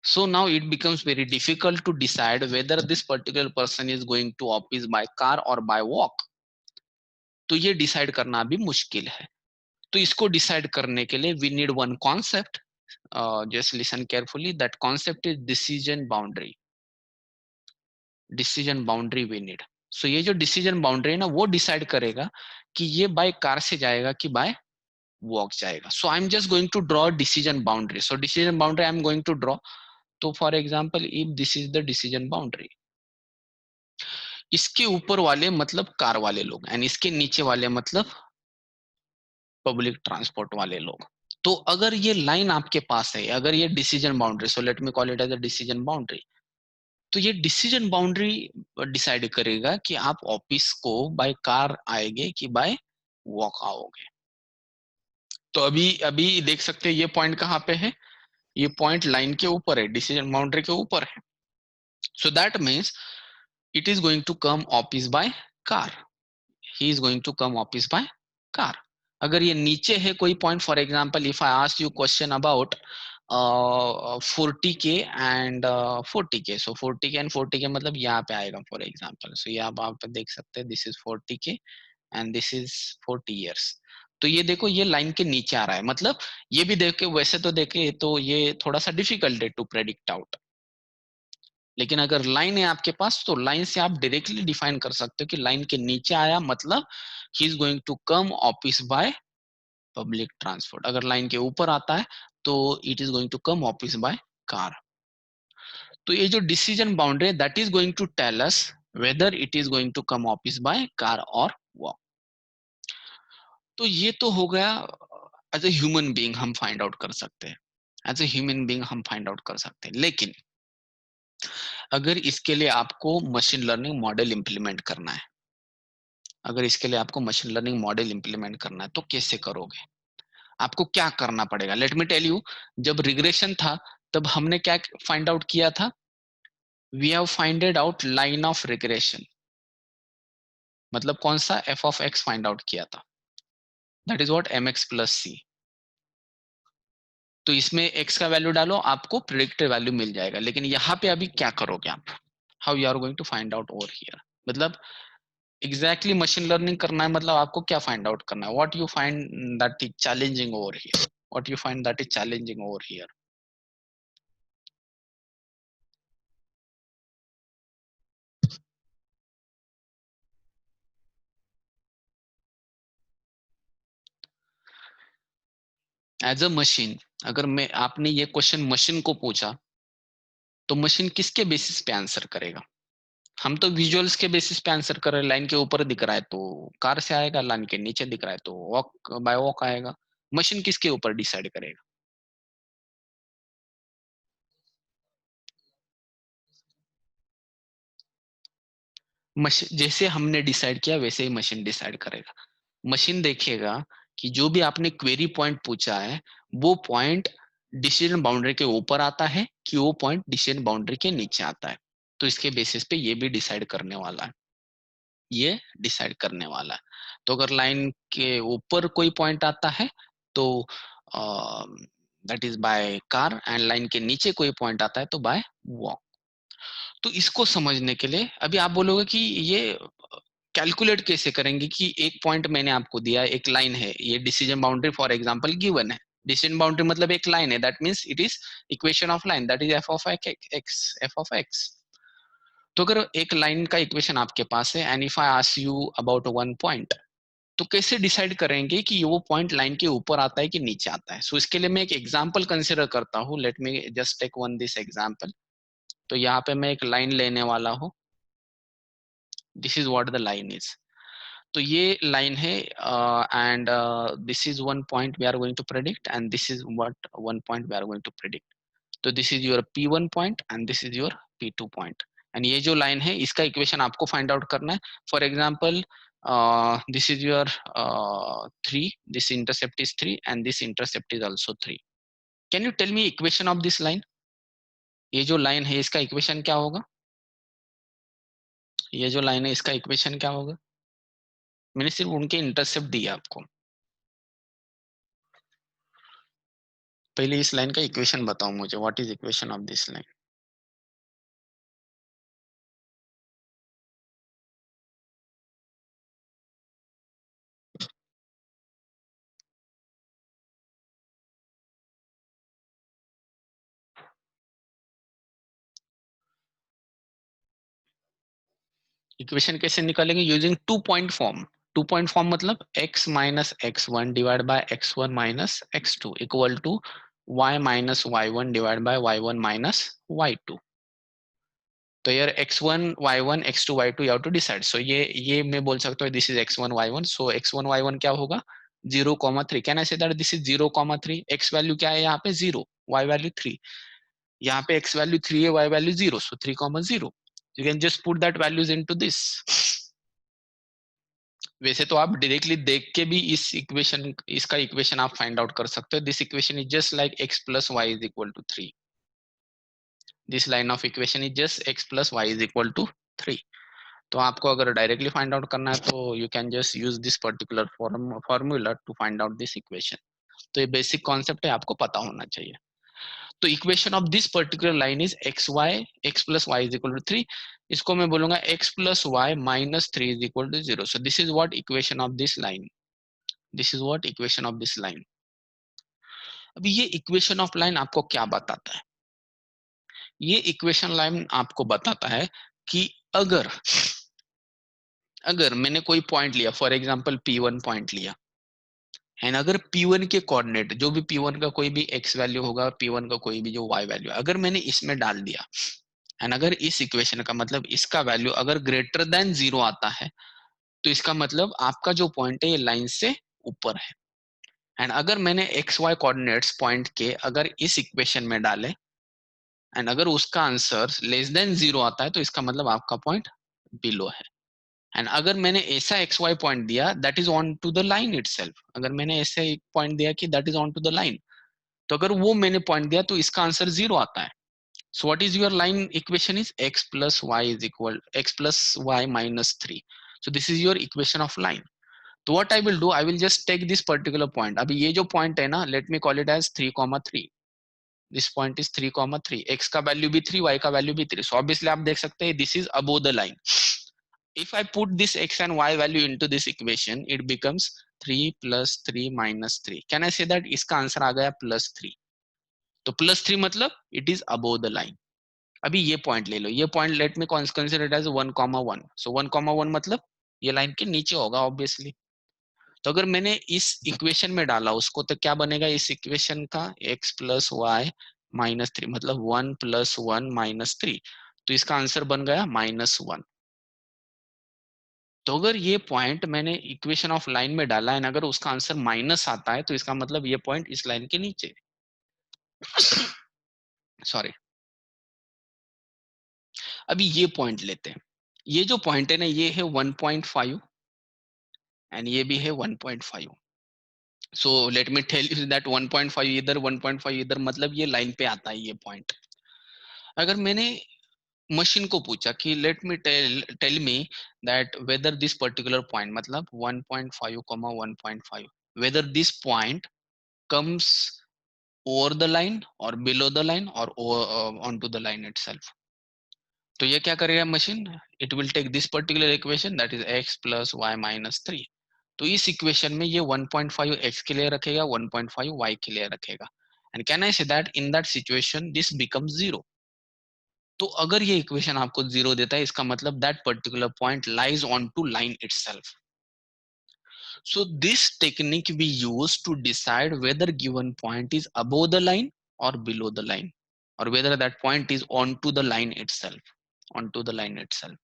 So now it becomes very difficult to decide whether this particular person is going to office by car or by walk। तो ये decide करना अभी मुश्किल है। तो इसको डिसाइड करने के लिए we need one concept, just listen carefully, that concept is decision boundary. Decision boundary we need. So ये जो डिसीजन बाउंड्री है ना वो डिसाइड करेगा कि ये बाय कार से जाएगा कि बाय वॉक जाएगा. So I am just going to draw decision boundary. So decision boundary I am going to draw. तो for example if this is the decision boundary, इसके ऊपर वाले मतलब कार वाले लोग एंड इसके नीचे वाले मतलब पब्लिक ट्रांसपोर्ट वाले लोग. तो अगर ये लाइन आपके पास है, अगर ये decision boundary, so let me call it as a decision boundary. तो ये डिसीजन बाउंड्री डिसाइड करेगा कि आप ऑफिस को बाय कार आएंगे कि बाय वॉक आओगे. तो अभी अभी देख सकते हैं ये पॉइंट कहाँ पे है, ये पॉइंट लाइन के ऊपर है, डिसीजन बाउंड्री के ऊपर है. So that means it is going to come office by car. He is going to come office by car. अगर ये नीचे है कोई point, for example if I ask you question about 40K and 40K, so 40K and 40K मतलब यहाँ पे आएगा for example. सो यहाँ आप देख सकते हैं this is 40K and this is 40 years. तो ये देखो ये लाइन के नीचे आ रहा है, मतलब ये भी देखे, वैसे तो देखे तो ये थोड़ा सा डिफिकल्ट है टू प्रेडिक्ट आउट. लेकिन अगर लाइन है आपके पास तो लाइन से आप डायरेक्टली डिफाइन कर सकते हो कि लाइन के नीचे आया मतलब he is going to come office by public transport. अगर लाइन के ऊपर आता है तो it is going to come office by car. तो ये जो डिसीजन बाउंड्री है that is going to tell us whether it is going to come office by car और वॉक. तो ये तो हो गया एज ए ह्यूमन बीइंग हम फाइंड आउट कर सकते हैं, एज ए ह्यूमन बीइंग हम फाइंड आउट कर सकते हैं. लेकिन अगर इसके लिए आपको मशीन लर्निंग मॉडल इंप्लीमेंट करना है, अगर इसके लिए आपको मशीन लर्निंग मॉडल इंप्लीमेंट करना है तो कैसे करोगे, आपको क्या करना पड़ेगा. लेट मी टेल यू, जब रिग्रेशन था तब हमने क्या फाइंड आउट किया था, we have finded out line of regression. मतलब कौन सा, f of x find out किया था, that is what m x plus c. तो इसमें x का वैल्यू डालो आपको प्रिडिक्टेड वैल्यू मिल जाएगा. लेकिन यहाँ पे अभी क्या करोगे आप, how you are going to find out over here. मतलब एग्जैक्टली मशीन लर्निंग करना है, मतलब आपको क्या फाइंड आउट करना है, what you find that is challenging over here, what you find that is challenging over here. As a machine, अगर मैं आपने ये क्वेश्चन मशीन को पूछा तो मशीन किसके बेसिस पे आंसर करेगा. हम तो विजुअल्स के बेसिस पे आंसर कर रहे हैं, लाइन के ऊपर दिख रहा है तो कार से आएगा, लाइन के नीचे दिख रहा है तो वॉक बाय वॉक आएगा. मशीन किसके ऊपर डिसाइड करेगा. मशीन जैसे हमने डिसाइड किया वैसे ही मशीन डिसाइड करेगा. मशीन देखेगा कि जो भी आपने क्वेरी पॉइंट पूछा है वो पॉइंट डिसीजन बाउंड्री के ऊपर आता है कि वो पॉइंट डिसीजन बाउंड्री के नीचे आता है. तो इसके बेसिस पे ये भी डिसाइड करने वाला है, ये डिसाइड करने वाला है. तो अगर लाइन के ऊपर कोई पॉइंट आता है तो that is by car, and line के नीचे कोई पॉइंट आता है तो बाय वॉक. तो इसको समझने के लिए अभी आप बोलोगे कि ये कैलकुलेट कैसे करेंगे कि एक पॉइंट मैंने आपको दिया, एक लाइन है, ये decision boundary for example given है. डिसीजन बाउंड्री मतलब एक लाइन है, that means it is equation of line, that is F of x, F of x. तो अगर एक लाइन का इक्वेशन आपके पास है and if I ask you about one point, तो कैसे डिसाइड करेंगे कि वो पॉइंट लाइन के ऊपर आता है कि नीचे आता है. सो इसके लिए मैं एक एग्जांपल कंसीडर करता हूँ. Let me just take one this example. तो यहाँ पे मैं एक लाइन लेने वाला हूँ. This is what the line is. तो ये लाइन है and this is one point we are going to predict and this is what one point we are going to predict. तो this is your P1 point and this is your P2 point. And ये जो line है इसका equation आपको find out करना है. For example this is your 3, this intercept is 3 and this intercept is also 3. Can you tell me equation of this line. ये जो line है इसका इक्वेशन क्या होगा, ये जो लाइन है इसका इक्वेशन क्या होगा. मैंने सिर्फ उनके इंटरसेप्ट दिया आपको. पहले इस लाइन का इक्वेशन बताओ मुझे, what is equation of this line. Equation कैसे निकालेंगे, using two point form. Two point form मतलब x minus x1 divide by x1 minus x2 equal to y minus y1 divide by y1 minus y2. तो यार x1 y1 x2 y2 you have to decide. So ये मैं बोल सकता हूँ this is x1 y1. So x1 y1 क्या होगा 0,3. Can I say that this is 0,3. x value क्या है यहाँ पे 0, y वैल्यू 3. यहाँ पे x वैल्यू 3 है, y value 0. So 3,0. You can just put that values into this. वैसे तो आप डायरेक्टली देख के भी इसका इक्वेशन आप फाइंड आउट कर सकते हो. This equation is just like x plus y is equal to 3. This line of equation is just x plus y is equal to 3. तो आपको अगर डायरेक्टली फाइंड आउट करना है तो you can just use this particular formula to find out this equation. तो ये basic concept है, आपको पता होना चाहिए. तो equation of this particular line is x plus y is equal to 3. इसको मैं बोलूंगा x plus y minus 3 is equal to 0. So this is what equation of this line. This is what equation of this line. अभी ये equation of line आपको क्या बताता है? ये इक्वेशन लाइन आपको बताता है कि अगर अगर मैंने कोई पॉइंट लिया, फॉर एग्जांपल P1 पॉइंट लिया, एंड अगर P1 के कोऑर्डिनेट जो भी P1 का कोई भी x वैल्यू होगा, P1 का कोई भी जो y वैल्यू है, अगर मैंने इसमें डाल दिया, एंड अगर इस इक्वेशन का मतलब इसका वैल्यू अगर ग्रेटर देन 0 आता है, तो इसका मतलब आपका जो पॉइंट है ये लाइन से ऊपर है. एंड अगर मैंने एक्स वाई कोऑर्डिनेट्स पॉइंट के अगर इस इक्वेशन में डाले, एंड अगर उसका आंसर लेस देन 0 आता है, तो इसका मतलब आपका पॉइंट बिलो है. एंड अगर मैंने ऐसा एक्स वाई पॉइंट दिया that is on to the line itself, अगर मैंने ऐसे एक पॉइंट दिया कि that is on to the line, तो अगर वो मैंने पॉइंट दिया तो इसका आंसर 0 आता है. So what is your line equation is x plus y is equal x plus y minus 3. So this is your equation of line. So what I will do, I will just take this particular point. अभी ये जो point है ना, let me call it as 3,3. This point is 3,3. X का value भी 3, y का value भी 3. So obviously आप देख सकते हैं this is above the line. If I put this x and y value into this equation, it becomes 3 plus 3 minus 3. Can I say that इसका answer आ गया plus 3. तो plus 3 मतलब it is above the line. अभी ये point ले लो, ये point let में consider as 1,1. सो 1,1 मतलब ये लाइन के नीचे होगा ऑब्वियसली. तो अगर मैंने इस इक्वेशन में डाला उसको, तो क्या बनेगा इस इक्वेशन का x प्लस वाई माइनस 3, मतलब 1 प्लस 1 माइनस 3. तो इसका आंसर बन गया -1. तो अगर ये पॉइंट मैंने इक्वेशन ऑफ लाइन में डाला है, अगर उसका आंसर माइनस आता है, तो इसका मतलब ये पॉइंट इस लाइन के नीचे. सॉरी. अभी ये पॉइंट लेते हैं. ये जो पॉइंट है ना, ये है 1.5 एंड ये भी है 1.5. So let me tell you that 1.5 इधर 1.5 इधर, मतलब ये लाइन पे आता है ये पॉइंट. अगर मैंने मशीन को पूछा कि let me tell me that whether this particular point, मतलब 1.5 1.5, whether this point comes over the line और बिलो द लाइन और on to the line itself. तो ये क्या करेगा machine, it will take this particular equation that is x plus y minus 3. तो इस equation में ये 1.5 x के लिए रखेगा, 1.5 y के लिए रखेगा. And can I say that in that situation this becomes 0. तो अगर ये इक्वेशन आपको 0 देता है, इसका मतलब that particular point lies on to line itself. So this technique we use to decide whether given point is above the line or below the line, or whether that point is onto the line itself, onto the line itself.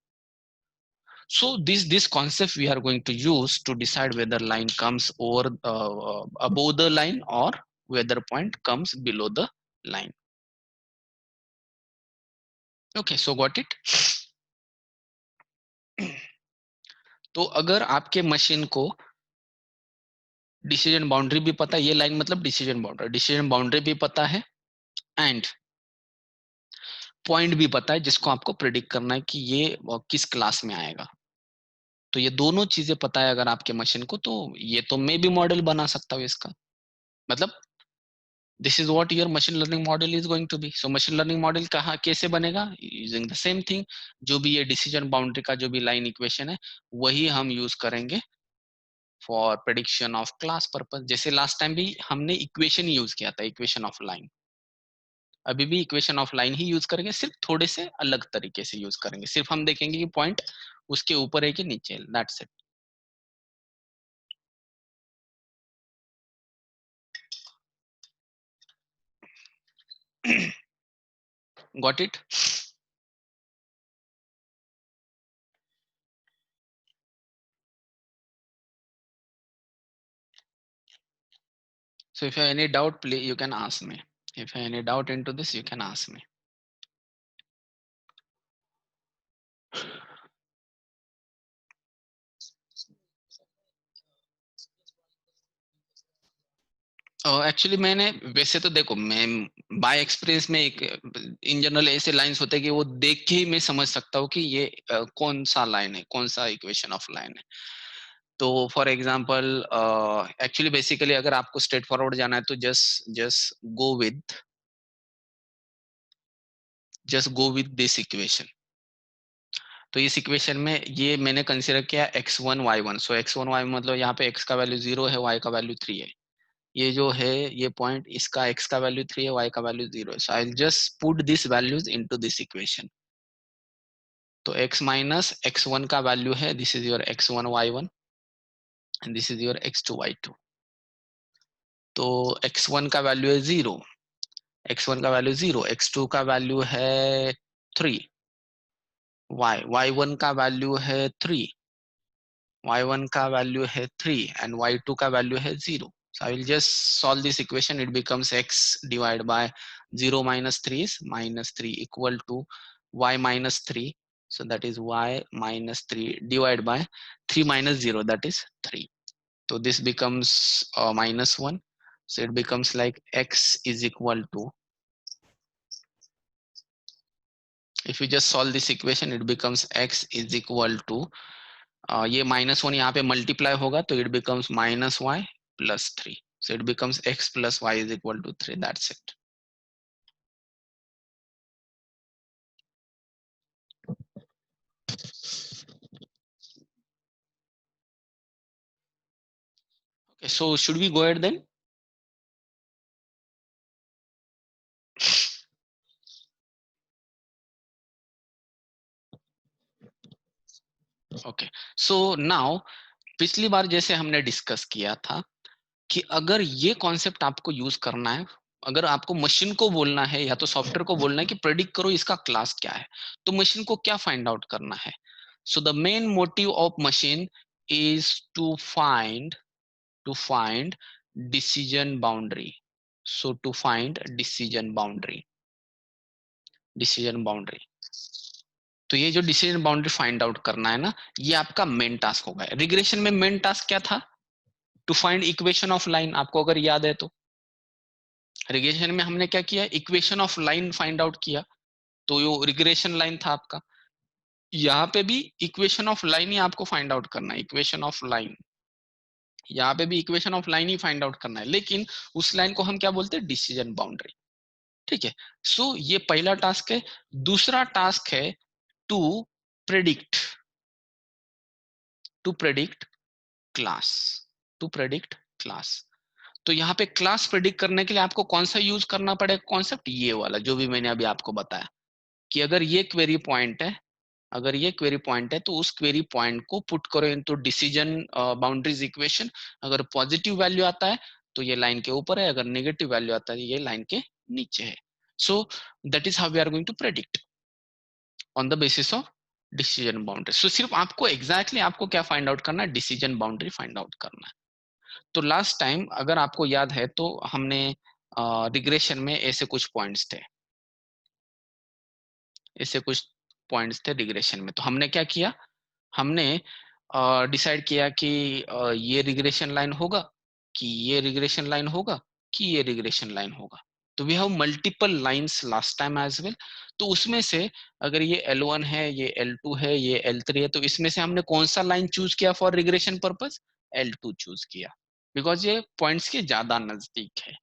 So this concept we are going to use to decide whether line comes over above the line or whether point comes below the line. Okay, so got it. तो अगर आपके machine को decision boundary भी पता है, ये line मतलब decision boundary भी पता है, एंड पॉइंट भी पता है जिसको आपको प्रिडिक्ट करना है कि ये किस क्लास में आएगा. तो ये दोनों चीजें पता है अगर आपके मशीन को, तो ये तो मैं भी मॉडल बना सकता हूँ इसका. मतलब this is what your machine learning model is going to be. So machine learning model कहाँ कैसे बनेगा, यूजिंग द सेम थिंग. जो भी ये डिसीजन बाउंड्री का जो भी लाइन इक्वेशन है, वही हम यूज करेंगे for prediction of class purpose. जैसे लास्ट टाइम भी हमने इक्वेशन यूज किया था, इक्वेशन ऑफ लाइन. अभी भी equation of line he use करेंगे, सिर्फ थोड़े से अलग तरीके से यूज करेंगे. सिर्फ हम देखेंगे कि पॉइंट उसके ऊपर है कि नीचे, that's it. Got it? So if you have any doubt, please you can ask me. If you have any doubt into this, you can ask me. Actually मैंने वैसे तो देखो, मैं बाय एक्सपीरियंस में एक इन जनरल ऐसे lines होते हैं कि वो देख के ही मैं समझ सकता हूँ कि ये कौन सा लाइन है, कौन सा इक्वेशन ऑफ लाइन है। तो फॉर एग्जांपल एक्चुअली बेसिकली अगर आपको स्ट्रेट फॉरवर्ड जाना है तो just go with this equation. तो इस इक्वेशन में ये मैंने कंसीडर किया x1 y1। सो x1 y मतलब यहाँ पे x का वैल्यू 0 है, y का वैल्यू 3 है। ये जो है ये पॉइंट, इसका x का वैल्यू 3 है, y का वैल्यू 0 है। So I will just put this values into this equation. तो x माइनस x1 का वैल्यू है, this is your x1 y1 and this is your x2 y2। तो x1 का वैल्यू है 0, x1 का वैल्यू 0, x2 का value है 3, y1 का वैल्यू है 3, y1 का वैल्यू है 3 एंड y2 का वैल्यू है 0। So I will just solve this equation. It becomes x divided by 0 minus 3 is minus 3 equal to y minus 3. So that is y minus 3 divided by 3 minus 0, that is 3. So this becomes minus 1. So it becomes like x is equal to, if you just solve this equation, it becomes x is equal to ये -1 यहाँ पे multiply होगा तो it becomes -y plus 3। So it becomes x plus y is equal to 3। That's it. Okay, so should we go ahead then? Okay, so now पिछली बार जैसे हमने discuss किया था कि अगर ये कॉन्सेप्ट आपको यूज करना है, अगर आपको मशीन को बोलना है या तो सॉफ्टवेयर को बोलना है कि प्रेडिक्ट करो इसका क्लास क्या है, तो मशीन को क्या फाइंड आउट करना है? So the main motive of machine is to find decision boundary. So to find decision boundary। तो ये जो डिसीजन बाउंड्री फाइंड आउट करना है ना, ये आपका मेन टास्क होगा। रिग्रेशन में मेन टास्क क्या था? To find equation of line. आपको अगर याद है तो रिग्रेशन में हमने क्या किया? Equation of line find out किया, तो ये रिग्रेशन लाइन था आपका। यहाँ पे भी इक्वेशन ऑफ लाइन ही आपको फाइंड आउट करना है, इक्वेशन ऑफ लाइन। यहाँ पे भी equation of line he find out करना है, लेकिन उस लाइन को हम क्या बोलते हैं? Decision boundary. ठीक है। सो ये पहला टास्क है। दूसरा टास्क है to predict to predict class to predict class. तो यहाँ पे क्लास प्रेडिक्ट करने के लिए आपको कौन सा यूज करना पड़ेगा कॉन्सेप्ट? ये वाला जो भी मैंने अभी आपको बताया कि अगर ये क्वेरी पॉइंट है, अगर ये क्वेरी पॉइंट है तो उस क्वेरी पॉइंट को पुट करो इनटू डिसीजन बाउंड्रीज इक्वेशन। अगर पॉजिटिव वैल्यू आता है तो ये लाइन के ऊपर है, अगर नेगेटिव वैल्यू आता है ये लाइन के नीचे है। So that is how we are going to predict on the basis of decision boundary. So सिर्फ आपको एग्जैक्टली आपको क्या फाइंड आउट करना है? डिसीजन बाउंड्री फाइंड आउट करना है। तो लास्ट टाइम अगर आपको याद है तो हमने रिग्रेशन में ऐसे कुछ पॉइंट्स थे, ऐसे कुछ पॉइंट्स थे रिग्रेशन में। तो हमने क्या किया? हमने डिसाइड किया कि ये रिग्रेशन लाइन होगा, कि ये रिग्रेशन लाइन होगा, कि ये रिग्रेशन लाइन होगा। तो we have multiple lines last time as well. तो उसमें से अगर ये L1 है, ये L2 है, ये L3 है, तो इसमें से हमने कौन सा लाइन चूज किया for regression purpose? L2 choose किया, बिकॉज ये पॉइंट्स के ज्यादा नजदीक है,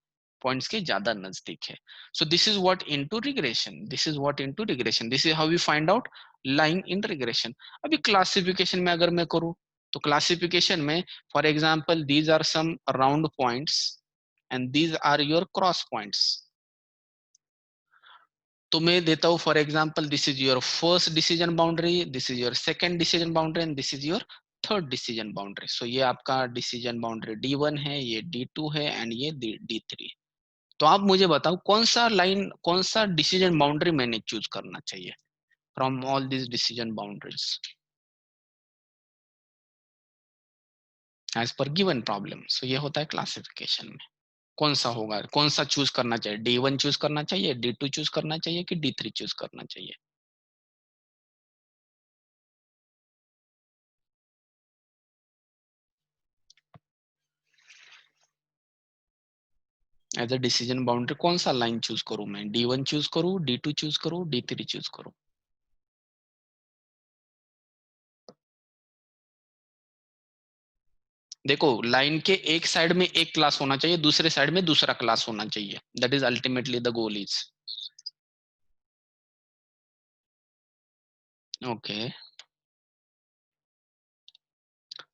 पॉइंट्स के ज्यादा नजदीक है। So this is what into regression, this is what into regression, this is how we find out line in regression. अभी क्लासिफिकेशन में अगर मैं करूं तो क्लासिफिकेशन में for example these are some round points and these are your cross points. तो मैं देता हूं for example this is your first decision boundary, this is your second decision boundary and this is your third decision boundary. So ये आपका decision boundary D1 है, ये D2 है and ये D3। तो आप मुझे बताओ कौन सा लाइन, कौन सा डिसीजन बाउंड्री मैंने चूज करना चाहिए from all this decision boundaries as per given problem. So ये होता है क्लासिफिकेशन में कौन सा होगा, कौन सा चूज करना चाहिए, D1 चूज करना चाहिए, D2 चूज करना चाहिए कि D3 चूज करना चाहिए। एज अ डिसीजन बाउंड्री कौन सा लाइन चूज करूं मैं, D1 चूज करूं, D2 चूज करूं, D3 चूज करूं। देखो लाइन के एक साइड में एक क्लास होना चाहिए, दूसरे साइड में दूसरा क्लास होना चाहिए, that is ultimately the goal is. Okay,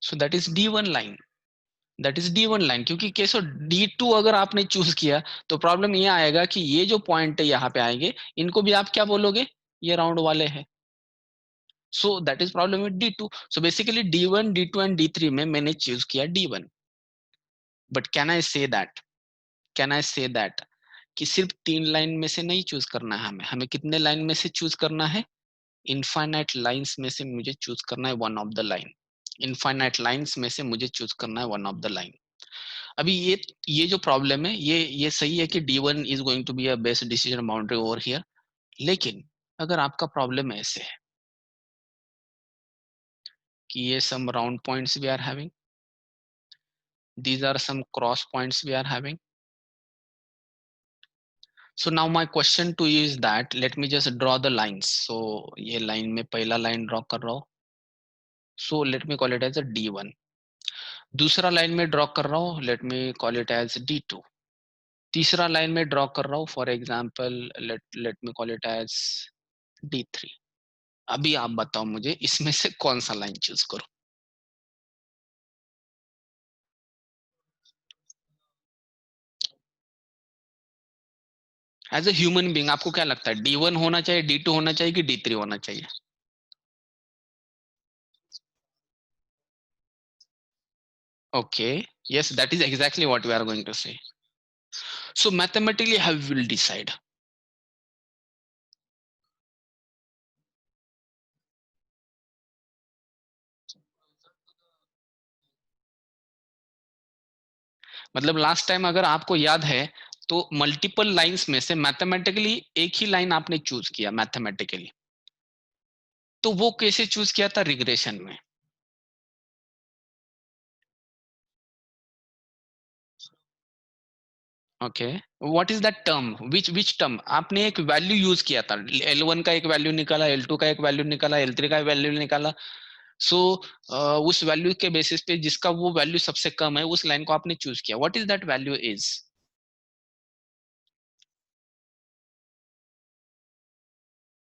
so that is D1 line, that is D1 line. क्योंकि कैसे D2 अगर आपने चूज किया तो प्रॉब्लम ये आएगा कि ये जो पॉइंट है यहाँ पे आएंगे, इनको भी आप क्या बोलोगे, ये राउंड वाले हैं। सो that is problem with D2। So basically D1, D2 and D3 में मैंने चूज किया D1। But can I say that, can I say that कि सिर्फ 3 लाइन में से नहीं चूज करना है हमें, हमें कितने लाइन में से चूज करना है, इनफाइनाइट लाइंस में से मुझे चूज करना है one of the line, infinite lines में से मुझे चूज करना है वन ऑफ द लाइन। अभी ये जो प्रॉब्लम है, ये सही है कि D1 is going to be a best decision boundary over here. लेकिन अगर आपका प्रॉब्लम ऐसे है कि ये some round points we are having, these are some cross points we are having. So now my question to you is that let me just draw the lines. So ये line में पहला line draw कर रहा हूँ, so let me call it as a D1। दूसरा line में draw कर रहा हूँ, let me call it as D2। तीसरा line में draw कर रहा हूँ, for example let me call it as D3। अभी आप बताओ मुझे इसमें से कौन सा line choose करूँ। एज ए ह्यूमन बीइंग आपको क्या लगता है, D1 होना चाहिए, D2 होना चाहिए कि D3 होना चाहिए। Okay, yes, that is exactly what we are going to say. So mathematically how we will decide। मतलब लास्ट टाइम अगर आपको याद है तो मल्टीपल लाइंस में से मैथमेटिकली एक ही लाइन आपने चूज किया मैथमेटिकली, तो वो कैसे चूज किया था, रिग्रेशन में। Okay, what is that term, which term, आपने एक वैल्यू यूज किया था, L1 का एक वैल्यू निकाला, L2 का एक वैल्यू निकाला, L3 का वैल्यू निकाला। सो उस वैल्यू के बेसिस पे जिसका वो वैल्यू सबसे कम है उस लाइन को आपने चूज किया, what is that value is.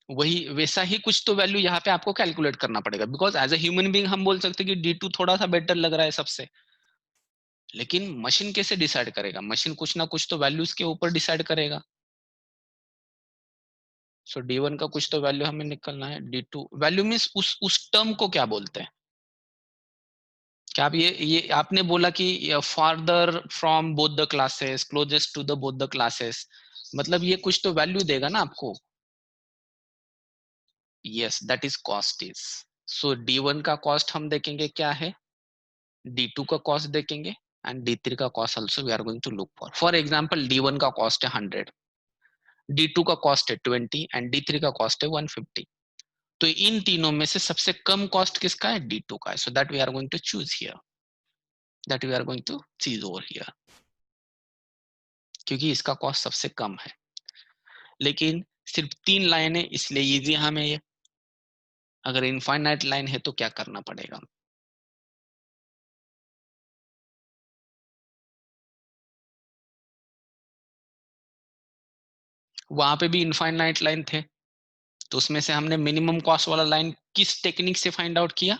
वही वैसा ही कुछ तो वैल्यू यहाँ पे आपको कैलकुलेट करना पड़ेगा, because as a human being हम बोल सकते हैं कि D2 थोड़ा सा बेटर लग रहा है सबसे। लेकिन मशीन कैसे डिसाइड करेगा, मशीन कुछ ना कुछ तो वैल्यूज के ऊपर डिसाइड करेगा। सो D1 का कुछ तो वैल्यू हमें निकलना है, D2 वैल्यू मीन्स उस टर्म को क्या बोलते हैं। क्या आप ये आपने बोला कि farther from both the classes, closest to the both the classes, मतलब ये कुछ तो वैल्यू देगा ना आपको। Yes, that is cost is. So D1 का कॉस्ट हम देखेंगे क्या है, D2 का कॉस्ट देखेंगे, एंड D3 का cost also we are going to look for example D1 का कॉस्ट है 100, D2 का कॉस्ट है 20 एंड D3 का कॉस्ट है 150। तो इन तीनों में से सबसे कम कॉस्ट किसका है, D2 का है। So that we are going to choose here, that we are going to choose over here, क्योंकि इसका कॉस्ट सबसे कम है। लेकिन सिर्फ 3 लाइन है इसलिए इजी हमें ये, अगर इनफाइनाइट लाइन है तो क्या करना पड़ेगा। वहां पे भी इनफाइनाइट लाइन थे, तो उसमें से हमने मिनिमम कॉस्ट वाला लाइन किस टेक्निक से फाइंड आउट किया,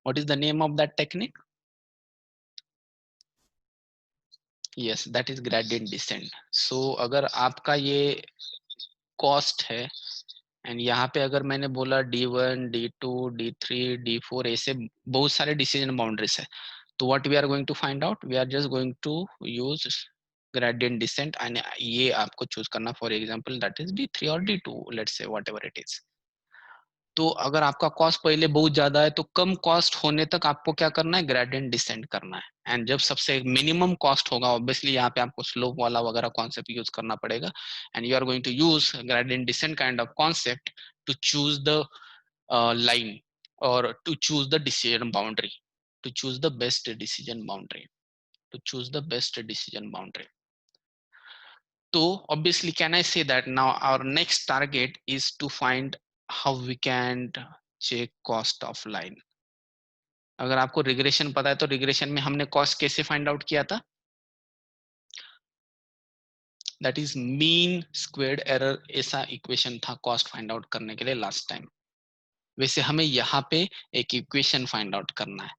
what is the name of that technique. Yes, that is gradient descent. So अगर आपका ये कॉस्ट है एंड यहाँ पे अगर मैंने बोला D1, D2, D3, D4 ऐसे बहुत सारे डिसीजन बाउंड्रीज है, तो what we are going to find out, we are just going to use gradient descent, and ये आपको चूज करना, for example that is D3 और D2, let's say whatever it is. तो अगर आपका कॉस्ट पहले बहुत ज्यादा है तो कम कॉस्ट होने तक आपको क्या करना है, ग्रेडियंट डिसेंट करना है। एंड जब सबसे मिनिमम कॉस्ट होगा, ऑब्वियसली यहाँ पे आपको स्लोप वाला वगैरह कॉन्सेप्ट यूज करना पड़ेगा, and you are going to use gradient descent kind of concept to choose the line, or to choose the decision boundary, to choose the best decision boundary, to choose the best decision boundary. So obviously, can I say that now our next target is to find how we can check cost of line. अगर आपको regression पता है तो regression में हमने cost कैसे find out किया था, that is mean squared error, ऐसा इक्वेशन था कॉस्ट फाइंड आउट करने के लिए लास्ट टाइम। वैसे हमें यहाँ पे एक इक्वेशन फाइंड आउट करना है,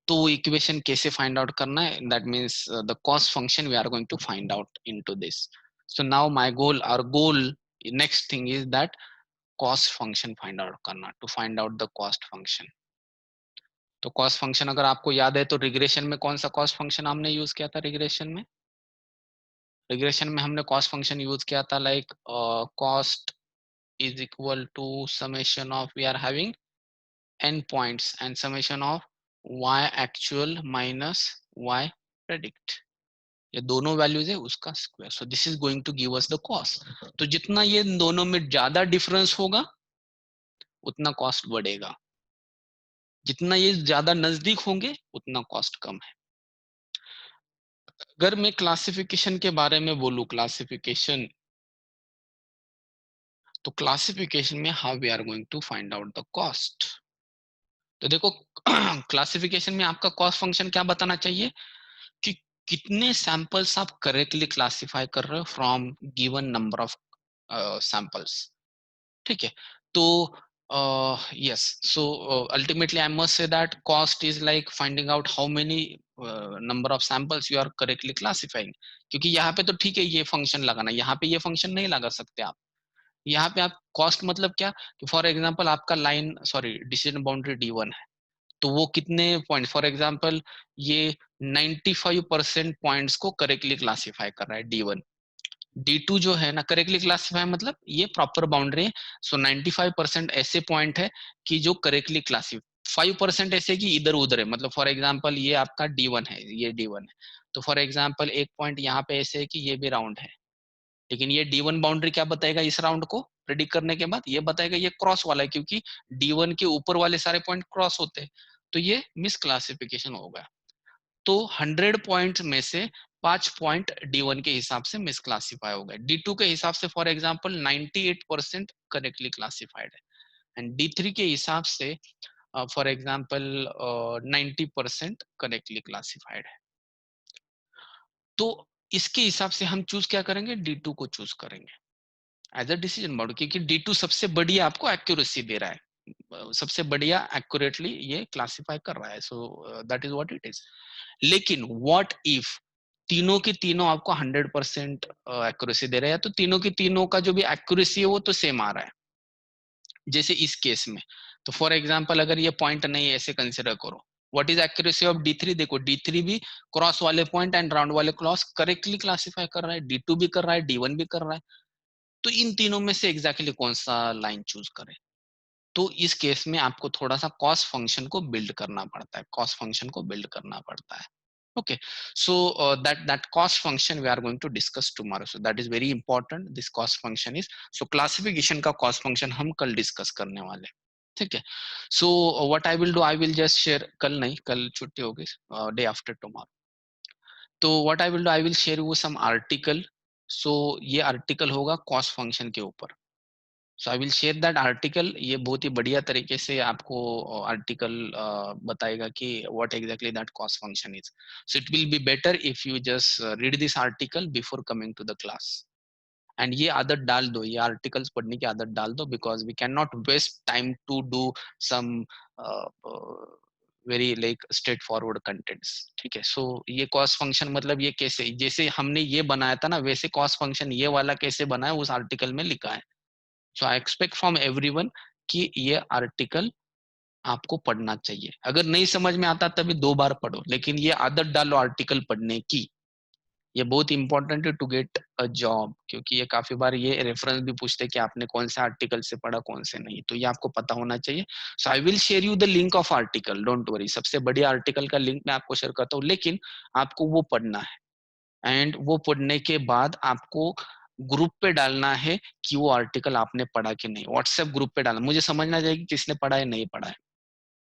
तो वो इक्वेशन कैसे फाइंड आउट करना है, that means the cost function we are going to find out into this. So now my goal, our goal next thing is that cost function find out करना, to find out the cost function. तो cost function अगर आपको याद है तो regression में कौन सा कॉस्ट फंक्शन हमने यूज किया था, रिग्रेशन में, रिग्रेशन में हमने कॉस्ट फंक्शन यूज किया था like cost is equal to summation of, we are having n points and summation of y actual minus y predict, ये दोनों वैल्यूज है उसका square. So this is going to give us the cost. तो जितना ये दोनों में ज्यादा डिफरेंस होगा उतना कॉस्ट बढ़ेगा, जितना ये ज्यादा नजदीक होंगे उतना कॉस्ट कम है। अगर मैं क्लासिफिकेशन के बारे में बोलूं, क्लासिफिकेशन, तो क्लासिफिकेशन में how we are going to find out the cost. तो देखो क्लासिफिकेशन में आपका कॉस्ट फंक्शन क्या बताना चाहिए कि कितने सैंपल्स आप करेक्टली क्लासिफाई कर रहे हो from given number of samples. ठीक है, तो yes, so ultimately I must say that cost is like finding out how many number of samples you are correctly classifying। क्योंकि यहाँ पे तो ठीक है ये फंक्शन लगाना, यहाँ पे ये फंक्शन नहीं लगा सकते आप। यहाँ पे आप कॉस्ट मतलब क्या, फॉर एग्जांपल आपका line, sorry, decision boundary D1 है, तो वो कितने पॉइंट, फॉर एग्जांपल ये 95% पॉइंट्स को करेक्टली क्लासिफाई कर रहा है D1। D2 जो है ना, करेक्टली क्लासिफाई मतलब ये प्रॉपर बाउंड्री है। सो 95% ऐसे पॉइंट है कि जो करेक्टली क्लासिफाई, 5% ऐसे कि इधर उधर है, मतलब फॉर एग्जांपल ये आपका D1 है, ये D1 है, तो फॉर एग्जांपल एक पॉइंट यहाँ पे ऐसे है कि ये भी राउंड है, लेकिन ये D1 बाउंड्री क्या बताएगा, इस राउंड को प्रिडिक्ट करने के बाद ये बताएगा ये क्रॉस वाला है, क्योंकि D1 के ऊपर वाले सारे पॉइंट क्रॉस होते हैं, तो ये मिस क्लासिफिकेशन होगा। तो 100 पॉइंट में से 5 पॉइंट D1 के हिसाब से मिस क्लासिफाई हो गए, D2 के हिसाब से फॉर एग्जांपल 98% करेक्टली क्लासिफाइड है, एंड D3 के हिसाब से फॉर एग्जांपल 90% करेक्टली क्लासिफाइड है। तो इसके हिसाब से हम चूज क्या करेंगे, D2 को चूज करेंगे एज अ डिसीजन मॉडल, क्योंकि D2 सबसे बढ़िया आपको एक्यूरेसी दे रहा है, सबसे बढ़िया एक्यूरेटली ये क्लासिफाई कर रहा है। So that is what it is. लेकिन व्हाट इफ तीनों के तीनों आपको 100% एक्यूरेसी दे रहे हैं, तो तीनों की तीनों का जो भी एक्यूरेसी है वो तो सेम आ रहा है, जैसे इस केस में। तो फॉर एग्जांपल अगर ये पॉइंट नहीं है, ऐसे कंसिडर करो, what is accuracy of D3, देखो D3 भी क्रॉस वाले पॉइंट एंड राउंड वाले क्रॉस करेक्टली क्लासिफाई कर रहा है, D2 भी कर रहा है, D1 भी कर रहा है, तो इन तीनों में से एग्जैक्टली कौन सा लाइन चूज करें। तो इस केस में आपको थोड़ा सा कॉस्ट फंक्शन को बिल्ड करना पड़ता है, कॉस्ट फंक्शन को बिल्ड करना पड़ता है। Okay, so that cost function we are going to discuss tomorrow, so that is very important, this cost function is, so classification का cost function हम कल discuss करने वाले हैं, ठीक है। So what I will do, I will just share, कल नहीं, कल छुट्टी होगी, day after tomorrow, तो what I will do, I will share you some article, so ये article होगा cost function के ऊपर, so I will share that article. ये बहुत ही बढ़िया तरीके से आपको आर्टिकल बताएगा कि what exactly that cost function is. So it will be better if you just read this article before coming to the class, and ये आदत डाल दो, ये आर्टिकल्स पढ़ने की आदत डाल दो, because we can not waste time to do some very like straightforward contents, ठीक है। सो ये कॉस्ट फंक्शन मतलब ये कैसे, जैसे हमने ये बनाया था ना, वैसे कॉस्ट फंक्शन ये वाला कैसे बना है उस आर्टिकल में लिखा है। So I expect from everyone कि ये आर्टिकल आपको पढ़ना चाहिए, अगर नहीं समझ में आता तभी 2 बार पढ़ो, लेकिन ये आदत डालो आर्टिकल पढ़ने की, ये बहुत इंपॉर्टेंट है टू गेट अ जॉब, क्योंकि ये काफी बार ये रेफरेंस भी पूछते हैं कि आपने कौन से आर्टिकल से पढ़ा कौन से नहीं, तो ये आपको पता होना चाहिए। So I will share you the link of article, don't worry, सबसे बड़ी आर्टिकल का लिंक मैं आपको शेयर करता हूँ, लेकिन आपको वो पढ़ना है। एंड वो पढ़ने के बाद आपको ग्रुप पे डालना है कि वो आर्टिकल आपने पढ़ा कि नहीं, व्हाट्सएप ग्रुप पे डालना, मुझे समझना चाहिए कि किसने पढ़ा है नहीं पढ़ा है।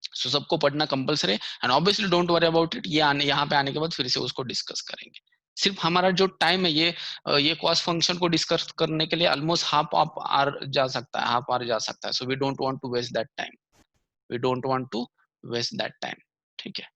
सो सबको पढ़ना कंपलसरी है, and obviously don't worry about it, ये आने यहाँ पे आने के बाद फिर से उसको डिस्कस करेंगे। सिर्फ हमारा जो टाइम है ये कॉस्ट फंक्शन को डिस्कस करने के लिए ऑलमोस्ट हाफ ऑफ आवर जा सकता है, हाफ आवर जा सकता है। So we don't want to waste that time, we don't want to waste that time, ठीक है।